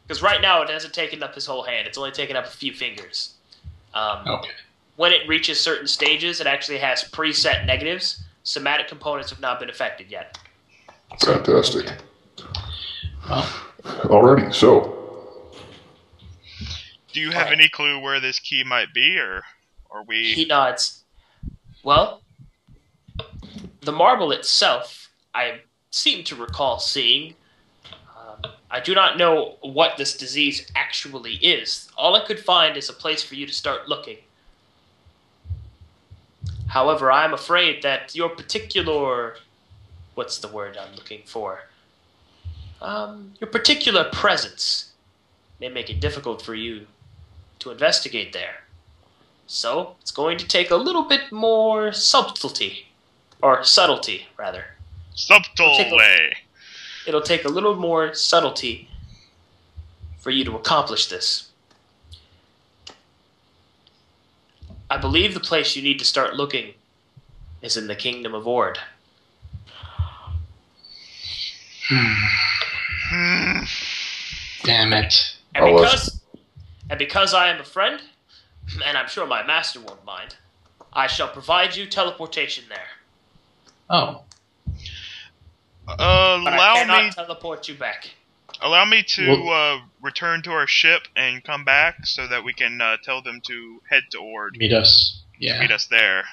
because right now it hasn't taken up his whole hand, it's only taken up a few fingers. Okay. When it reaches certain stages, it actually has preset negatives. Somatic components have not been affected yet. Fantastic. Okay. Well, Alrighty, so Do you have any clue where this key might be, or we? He nods. Well, the marble itself, I seem to recall seeing. I do not know what this disease actually is. All I could find is a place for you to start looking. However, I am afraid that your particular... What's the word I'm looking for? Your particular presence may make it difficult for you to investigate there. So, it's going to take a little bit more subtlety. Or subtlety, rather. It'll take a little more subtlety for you to accomplish this. I believe the place you need to start looking is in the Kingdom of Ord. damn it. And because I am a friend, and I'm sure my master won't mind, I shall provide you teleportation there. Oh. But I cannot Allow teleport you back. me to return to our ship and come back so that we can tell them to head to Ord. Meet us. Yeah. Meet us there.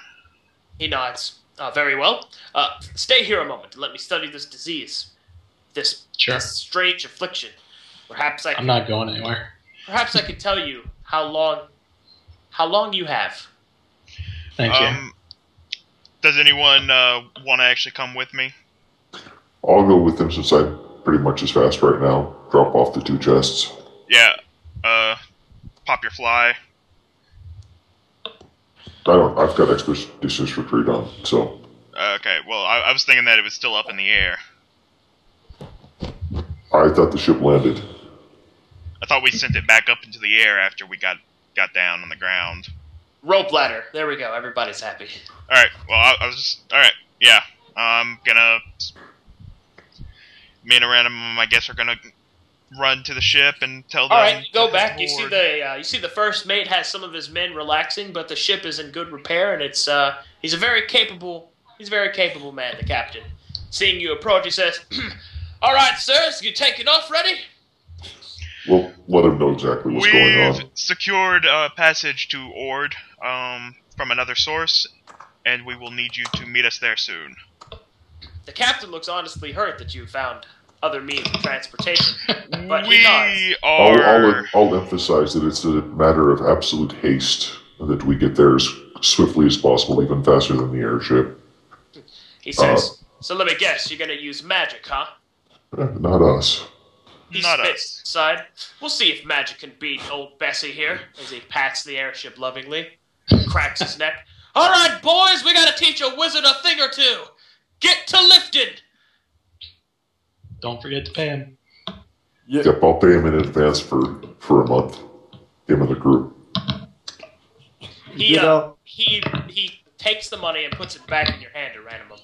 He nods. Very well. Stay here a moment and let me study this disease. This strange affliction. Perhaps I'm not going anywhere. Perhaps I can tell you how long you have. Thank you. Does anyone want to actually come with me? I'll go with them since I'm pretty much as fast right now. Drop off the 2 chests. Yeah. Pop your fly. I've got expeditious retreat on, so. Okay, well, I was thinking that it was still up in the air. I thought the ship landed. I thought we sent it back up into the air after we got down on the ground. Rope ladder. There we go. Everybody's happy. Alright, well, I was just... Alright, yeah. I'm gonna... Me and Aranum, I guess, are gonna run to the ship and tell them... Alright, go back. You see the first mate has some of his men relaxing, but the ship is in good repair, and it's, he's a very capable man, the captain. Seeing you approach, he says, Alright, sirs, you taking off ready? We'll let him know exactly what's going on. We've secured passage to Ord from another source, and we will need you to meet us there soon. The captain looks honestly hurt that you found other means of transportation, but he nods. I'll emphasize that it's a matter of absolute haste that we get there as swiftly as possible, even faster than the airship. He says, so let me guess, you're going to use magic, huh? Not us. He spits aside. We'll see if magic can beat old Bessie here, as he pats the airship lovingly, cracks his neck. All right, boys, we got to teach a wizard a thing or two. Get to lifting. Don't forget to pay him. Yep, I'll pay him in advance for a month. Him and the crew. He takes the money and puts it back in your hand, Aranimum.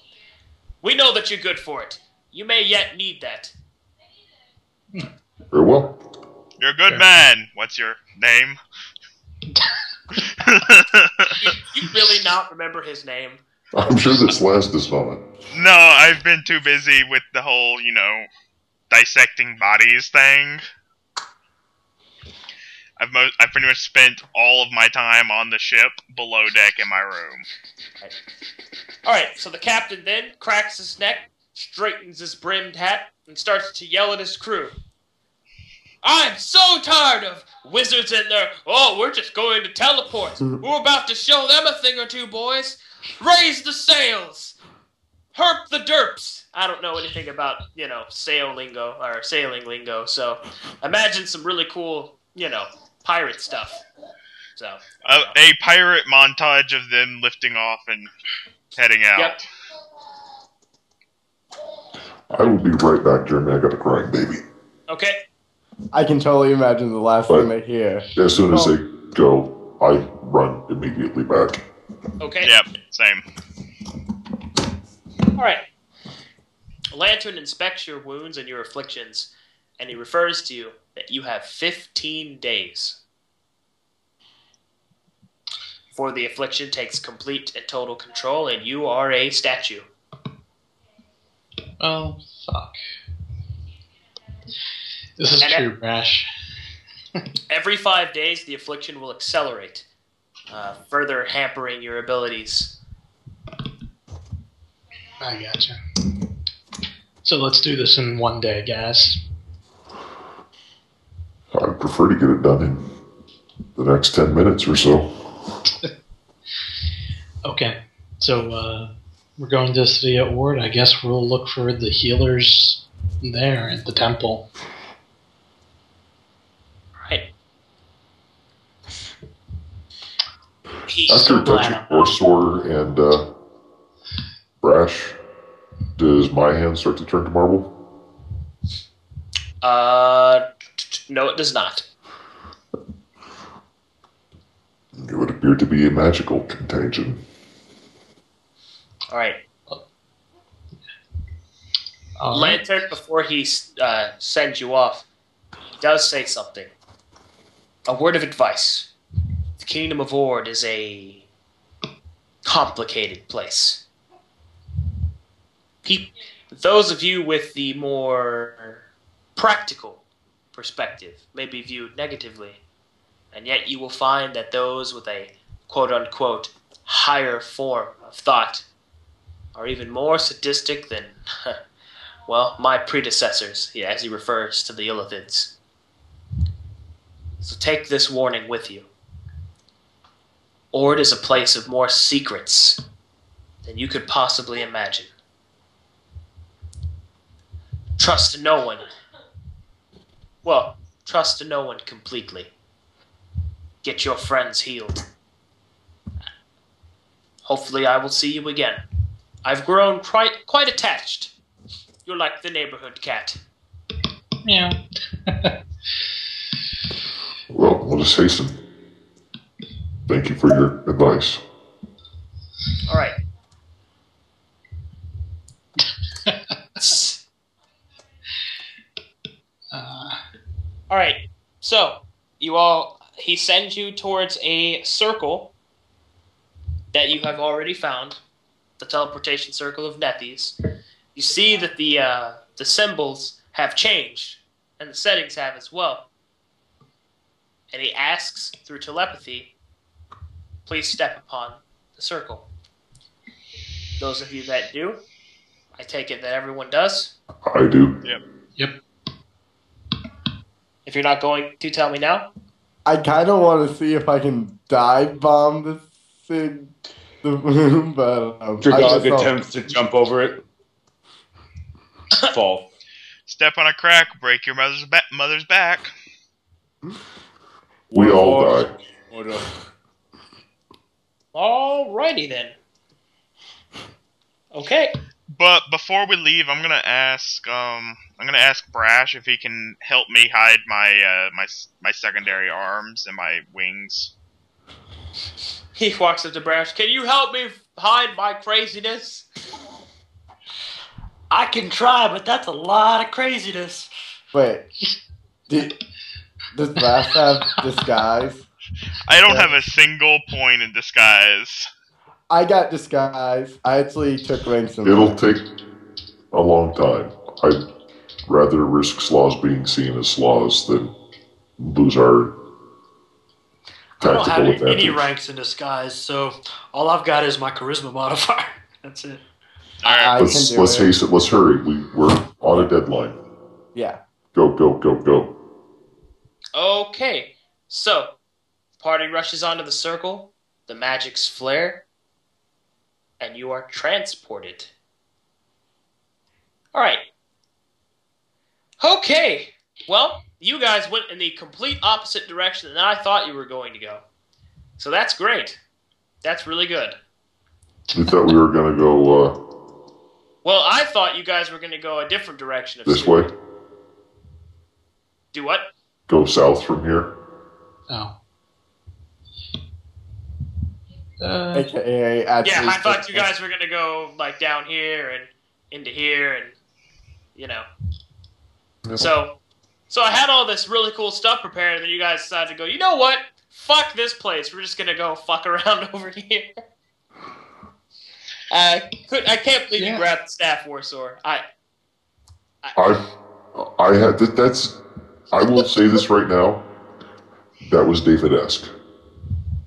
We know that you're good for it. You may yet need that. Very well. You're a good man. What's your name? You really not remember his name? I'm sure this last is not it. No, I've been too busy with the whole, dissecting bodies thing. I've pretty much spent all of my time on the ship below deck in my room. Alright, so the captain then cracks his neck, straightens his brimmed hat, and starts to yell at his crew. I'm so tired of wizards in there. Oh, we're just going to teleport. We're about to show them a thing or two, boys. Raise the sails. Herp the derps. I don't know anything about, sail lingo or sailing lingo, so imagine some really cool, pirate stuff. So a pirate montage of them lifting off and heading out. Yep. I will be right back, Jeremy. I got a crying baby. Okay. I can totally imagine the last thing they hear. As soon as they go, I run immediately back. Okay. Yep, same. Alright. Lantern inspects your wounds and your afflictions, and he refers to you that you have 15 days before the affliction takes complete and total control, and you are a statue. Oh, fuck. This is true, Brash. Every 5 days, the affliction will accelerate, further hampering your abilities. I gotcha. So let's do this in one day, guys. I'd prefer to get it done in the next 10 minutes or so. Okay, so we're going to the city at Ward. I guess we'll look for the healers there at the temple. Right. After touching Orsor and Brash, does my hand start to turn to marble? No, it does not. It would appear to be a magical contagion. Alright. Lantern, before he sends you off, he does say something. A word of advice. The Kingdom of Ord is a complicated place. Those of you with the more practical perspective may be viewed negatively, and yet you will find that those with a quote-unquote higher form of thought are even more sadistic than, well, my predecessors, as he refers to the Illithids. So take this warning with you. Ord is a place of more secrets than you could possibly imagine. Trust no one. Well, trust no one completely. Get your friends healed. Hopefully I will see you again. I've grown quite attached. You're like the neighborhood cat. Yeah. Well, let us hasten. Thank you for your advice. Alright. Alright, so, he sends you towards a circle that you have already found, the teleportation circle of Nethes. You see that the symbols have changed, and the settings have as well. And he asks, through telepathy, please step upon the circle. Those of you that do, I take it that everyone does. I do. Yep. If you're not going to, tell me now. I kind of want to see if I can dive bomb this thing, the room, but Your dog attempts to jump over it. Fall. Step on a crack, break your mother's back. We all die. Alrighty then. Okay. But before we leave, I'm gonna ask Brash if he can help me hide my my secondary arms and my wings. He walks up to Brash. Can you help me hide my craziness? I can try, but that's a lot of craziness. Wait. Does Brass have disguise? I don't have a single point in disguise. I got disguise. I actually took ranks in It'll take a long time. I'd rather risk Sloz being seen as Sloz than lose our I don't tactical have advantage. any ranks in disguise, so all I've got is my charisma modifier. That's it. I Let's can do it. haste it. Let's hurry. We're on a deadline. Yeah. Go, go, go, go. Okay, so party rushes onto the circle, the magics flare, and you are transported. Alright. Okay, well, you guys went in the complete opposite direction than I thought you were going to go. So that's great. That's really good. We thought we were going to go Well, I thought you guys were going to go a different direction. Of this Sue. way. Do what? Go south from here. Oh. AKA actually. Yeah, I thought you guys were going to go like down here and into here and, you know. Yep. So I had all this really cool stuff prepared, and then you guys decided to go, you know what? Fuck this place. We're just going to go fuck around over here. I can't believe you grabbed the staff, Warsaw. I had that's. I will say this right now. That was David-esque.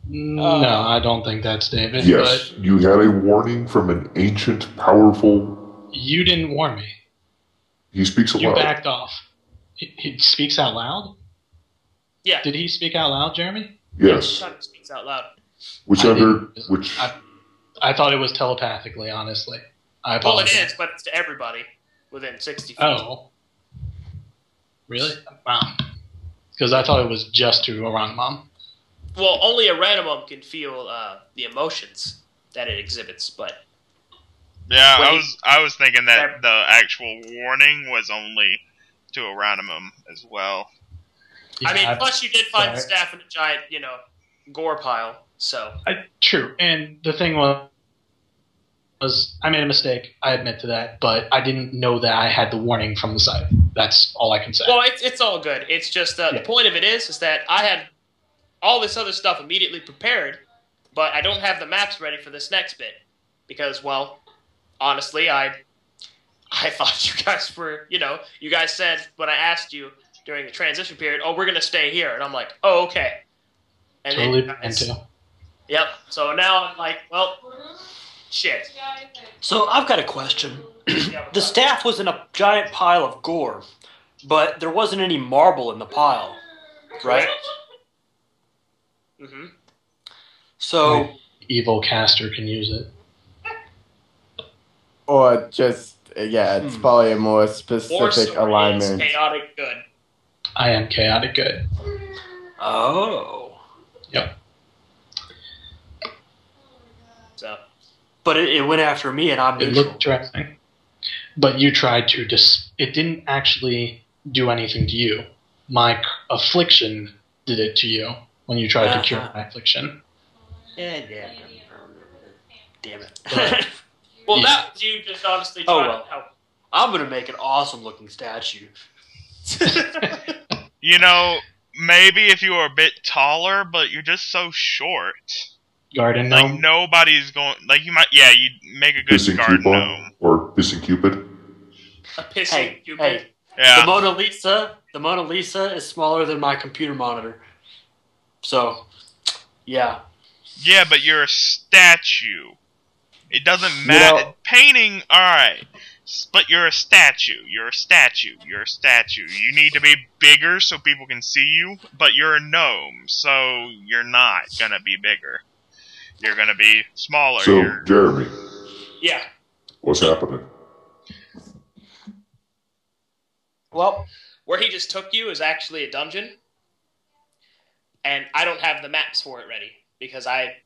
No, I don't think that's David. Yes, But you had a warning from an ancient, powerful. you didn't warn me. He speaks You aloud. backed off. He speaks out loud? Yeah. Did he speak out loud, Jeremy? Yes. Kind of speaks out loud. Which I thought it was telepathically, honestly. I Well, apologize. it is, but it's to everybody within 60 feet. Oh. Really? Wow. Because I thought it was just to Oranamon. Well, only a randomum can feel the emotions that it exhibits, but Yeah, Wait. I was thinking that the actual warning was only to Oranimum as well. I mean, Yeah, plus you did find the sorry. staff in a giant, gore pile, so. True. And the thing was, I made a mistake. I admit to that. But I didn't know that I had the warning from the site. That's all I can say. Well, it's all good. It's just the Yeah. point of it is that I had all this other stuff immediately prepared, but I don't have the maps ready for this next bit because, well, honestly, I thought you guys were, you guys said when I asked you during the transition period, oh, we're gonna stay here, and I'm like, oh, okay. And Totally then, into. yep. So now I'm like, well, shit. So I've got a question. The staff was in a giant pile of gore, but there wasn't any marble in the pile, right? Mm-hmm. So Evil caster can use it. Or just, it's probably a more specific alignment. Chaotic good. I am chaotic good. Oh. Yep. So. But it went after me, and I'm It neutral. looked interesting. But you tried to it didn't actually do anything to you. My affliction did it to you when you tried to cure my affliction. Yeah. Damn it. Well, Yeah. that you just honestly Oh, tried well. to help. I'm gonna make an awesome looking statue. Maybe if you were a bit taller, but you're just so short. Garden Like gnome. nobody's going. Like you might, you'd make a good Pissing garden Coupon gnome. or Pissing Cupid. A pissing Hey, Cupid. hey. Yeah, The Mona Lisa is smaller than my computer monitor. So, yeah. yeah, but you're a statue. It doesn't matter. Painting, all right, but you're a statue. You're a statue. You're a statue. You need to be bigger so people can see you, but you're a gnome, so you're not gonna be bigger. You're gonna be smaller. So, Jeremy, Yeah. what's happening? Well, Where he just took you is actually a dungeon, and I don't have the maps for it ready because I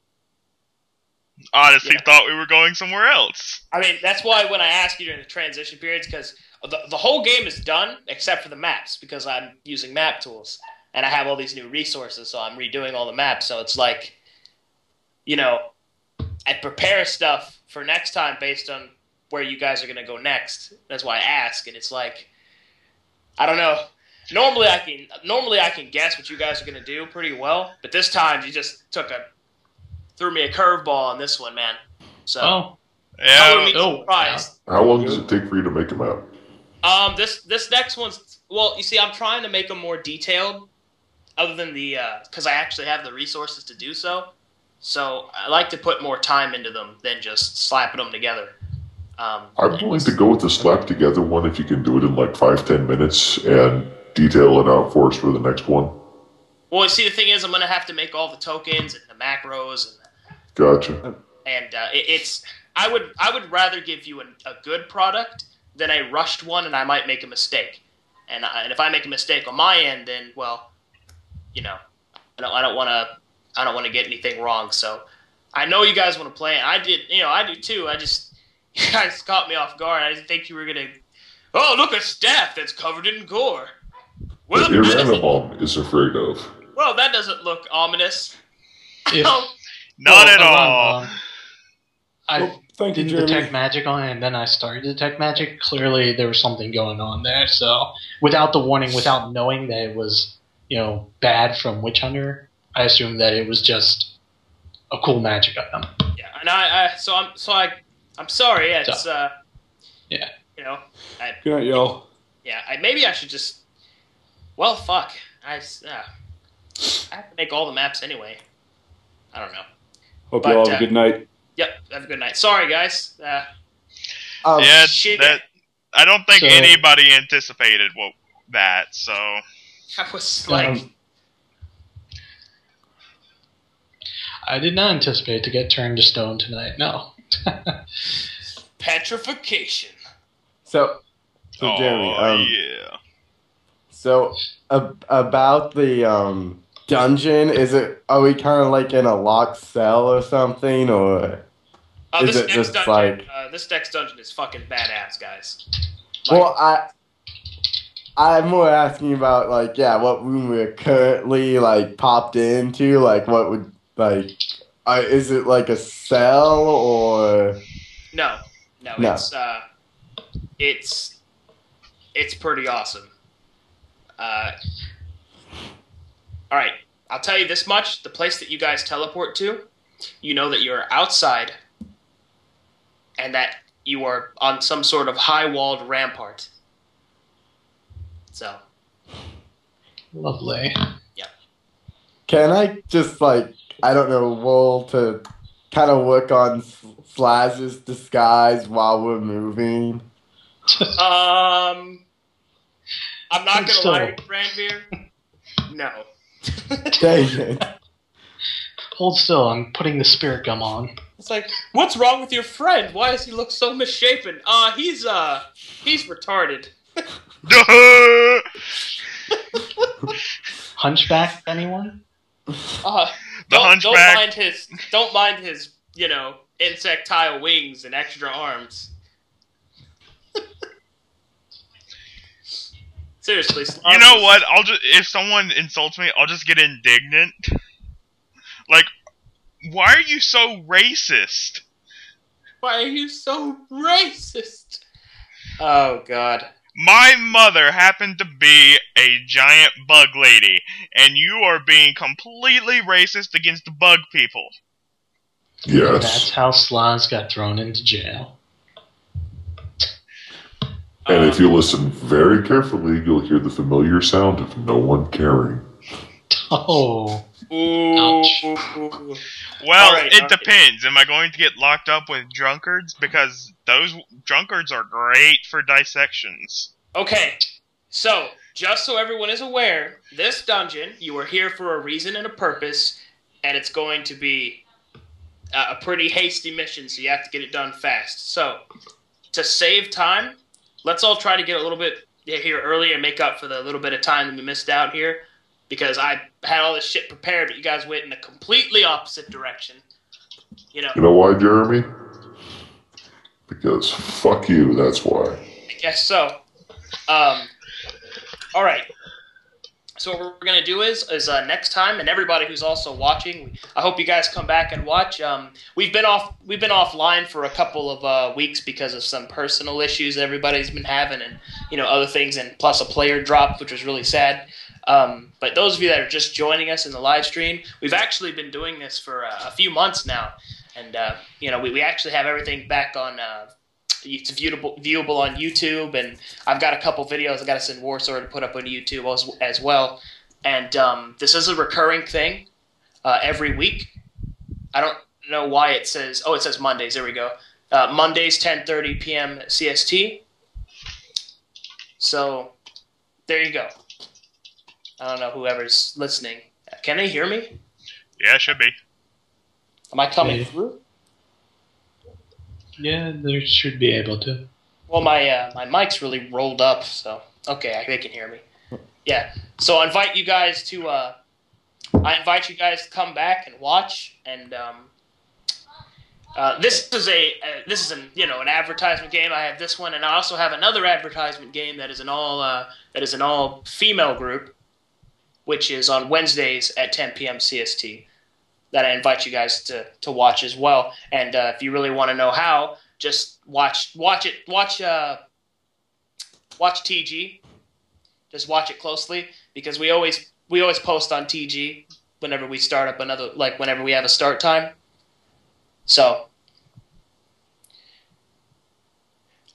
honestly Yeah. thought we were going somewhere else. I mean, that's why when I ask you during the transition periods, because the whole game is done except for the maps, because I'm using map tools, and I have all these new resources, so I'm redoing all the maps, so it's like, you know, I prepare stuff for next time based on where you guys are going to go next. That's why I ask, and it's like, I don't know. Normally I can guess what you guys are going to do pretty well, but this time you just threw me a curveball on this one, man. So, yeah. Surprised. How long does it take for you to make a map? This next one's, well, you see, I'm trying to make them more detailed, other than because I actually have the resources to do so. So I like to put more time into them than just slapping them together. I'm willing to go with the slap together one if you can do it in like 5-10 minutes and detail it out for us for the next one. Well, you see, the thing is, I'm going to have to make all the tokens and the macros. Gotcha. And I would rather give you a good product than a rushed one, and I might make a mistake. And if I make a mistake on my end, then, well, you know, I don't want to get anything wrong. So I know you guys want to play, and I do too. You guys caught me off guard. I didn't think you were gonna. Oh, look, a staff that's covered in gore. Well, Iranimon is afraid of. Well, that doesn't look ominous. Not at all. I didn't detect magic on it, and then I started to detect magic. Clearly, there was something going on there. So, without the warning, without knowing that it was, bad from Witch Hunter, I assumed that it was just a cool magic item. Yeah, and I'm sorry. Yeah, it's yeah. Good night, y'all. Yeah, maybe I should just. Well, fuck. I have to make all the maps anyway. I don't know. Hope you all have a good night. Yep, have a good night. Sorry, guys. Shit. I don't think anybody anticipated that. So I was like. I did not anticipate to get turned to stone tonight. No. Petrification. So Jeremy, yeah. So about the dungeon, are we kind of like in a locked cell or something, or is it just like this next dungeon is fucking badass, guys? Well, I'm more asking about what room we're currently popped into, what would is it like a cell or no. It's pretty awesome. Alright, I'll tell you this much. The place that you guys teleport to, you know that you're outside and that you are on some sort of high-walled rampart. So. Lovely. Yeah. Can I just, roll to kind of work on Slaz's disguise while we're moving? I'm not gonna lie, Ranveer. No. Dang it. Hold still, I'm putting the spirit gum on. It's like, what's wrong with your friend? Why does he look so misshapen? He's retarded. Hunchback, anyone? Hunchback. Don't mind his, insectile wings and extra arms. Seriously. You know what? If someone insults me, I'll just get indignant. Like, why are you so racist? Why are you so racist? Oh, God. My mother happened to be a giant bug lady, and you are being completely racist against the bug people. Yes. That's how Slaz got thrown into jail. And if you listen very carefully, you'll hear the familiar sound of no one caring. Oh. Ouch. Well, it depends. Am I going to get locked up with drunkards? Because those drunkards are great for dissections. Okay, so, just so everyone is aware, this dungeon, you are here for a reason and a purpose, and it's going to be a pretty hasty mission, so you have to get it done fast. So, to save time, let's all try to get a little bit here early and make up for the little bit of time that we missed out here. Because I had all this shit prepared, but you guys went in a completely opposite direction. You know why, Jeremy? Because fuck you, that's why. I guess so. Alright. So what we're gonna do is next time, and everybody who's also watching, I hope you guys come back and watch. We've been offline for a couple of weeks because of some personal issues everybody's been having, and other things, and plus a player dropped, which was really sad. But those of you that are just joining us in the live stream, we've actually been doing this for a few months now, and we actually have everything back on. It's viewable on YouTube, and I've got a couple videos I got to send Warsaw to put up on YouTube as well. And this is a recurring thing every week. I don't know why it says. Oh, it says Mondays. There we go. Mondays, 10:30 p.m. CST. So there you go. I don't know whoever's listening. Can they hear me? Yeah, it should be. Am I coming through? Yeah, they should be able to. Well, my mic's really rolled up, so okay, they can hear me. Yeah. So I invite you guys to come back and watch. And this is an advertisement game. I have this one, and I also have another advertisement game that is an all female group, which is on Wednesdays at 10 p.m. CST. That I invite you guys to watch as well. And if you really want to know how, just watch TG. Just watch it closely, because we always post on TG whenever we start up whenever we have a start time. So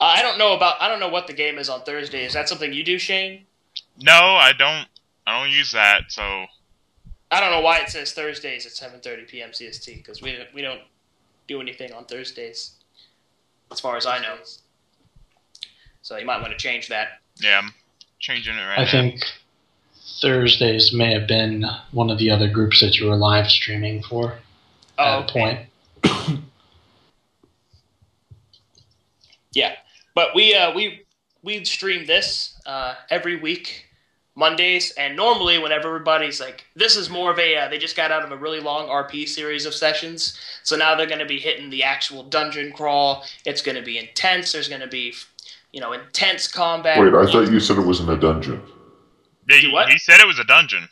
I don't know what the game is on Thursday. Is that something you do, Shane? No, I don't use that, so I don't know why it says Thursdays at 7:30 p.m. CST, because we don't do anything on Thursdays, as far as I know. So you might want to change that. Yeah, I'm changing it right now. I think Thursdays may have been one of the other groups that you were live streaming for at a point. Yeah, but we stream this every week. Mondays, and normally whenever everybody's like, this is more of a, they just got out of a really long RP series of sessions, so now they're going to be hitting the actual dungeon crawl. It's going to be intense. There's going to be, intense combat. Wait, I thought you said it was in a dungeon. He said it was a dungeon.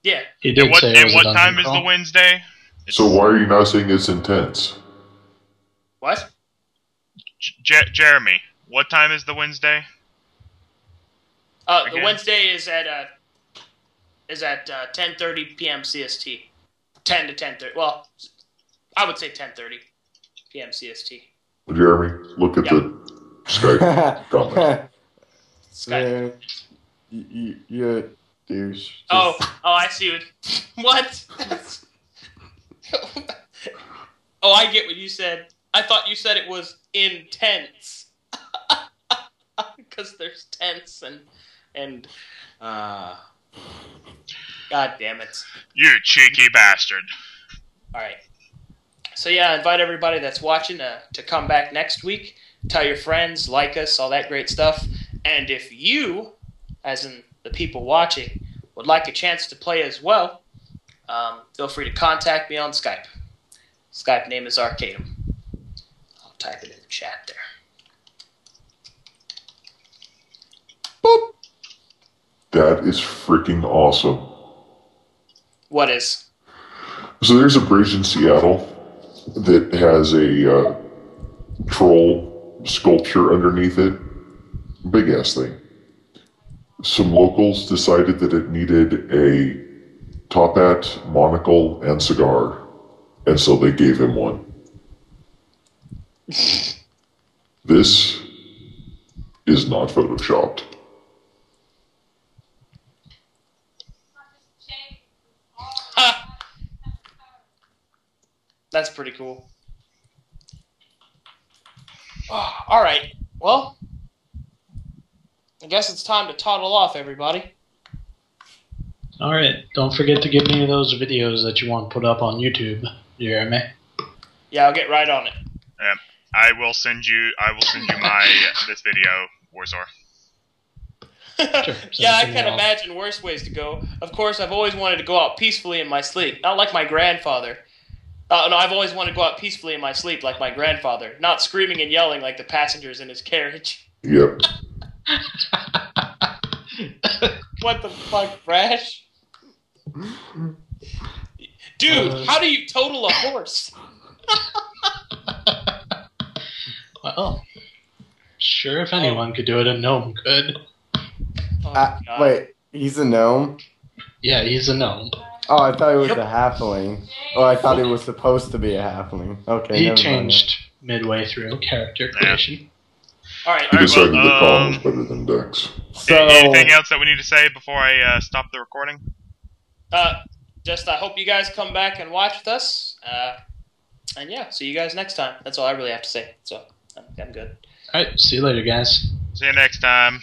Yeah. He did say it was what a time dungeon is the crawl. Wednesday? So why are you not saying it's intense? What? Jeremy, what time is the Wednesday? The Wednesday is at 10:30 p.m. CST. 10 to 10:30. Well, I would say 10:30 p.m. CST. Jeremy, look at the Skype comment. Skype. You're a douche. Oh, I see what. Oh, I get what you said. I thought you said it was intense. Because there's tense and God damn it. You cheeky bastard. Alright. So yeah, I invite everybody that's watching to come back next week. Tell your friends, like us, all that great stuff. And if you, as in the people watching, would like a chance to play as well, feel free to contact me on Skype. Skype name is Arcadum. I'll type it in the chat there. Boop. That is freaking awesome. What is? So there's a bridge in Seattle that has a troll sculpture underneath it. Big ass thing. Some locals decided that it needed a top hat, monocle, and cigar, and so they gave him one. This is not photoshopped. That's pretty cool. Oh, all right. Well, I guess it's time to toddle off, everybody. All right. Don't forget to give me those videos that you want put up on YouTube, Jeremy. Yeah, I'll get right on it. I will send you my this video, Warzor. Sure, yeah, I can imagine worse ways to go. Of course, I've always wanted to go out peacefully in my sleep, not like my grandfather. No, I've always wanted to go out peacefully in my sleep like my grandfather, not screaming and yelling like the passengers in his carriage. Yep. What the fuck, Brash? Dude, how do you total a horse? Well, sure, if anyone could do it, a gnome could. Oh, God. Wait, he's a gnome? Yeah, he's a gnome. Oh, I thought he was a halfling. Or I thought he was supposed to be a halfling. Okay, He never mind. changed midway through character creation. All right. He Alright, decided well, that Colin was better than Dex. So, Anything else that we need to say before I stop the recording? Just I hope you guys come back and watch with us. And yeah, see you guys next time. That's all I really have to say. So I'm good. Alright, see you later, guys. See you next time.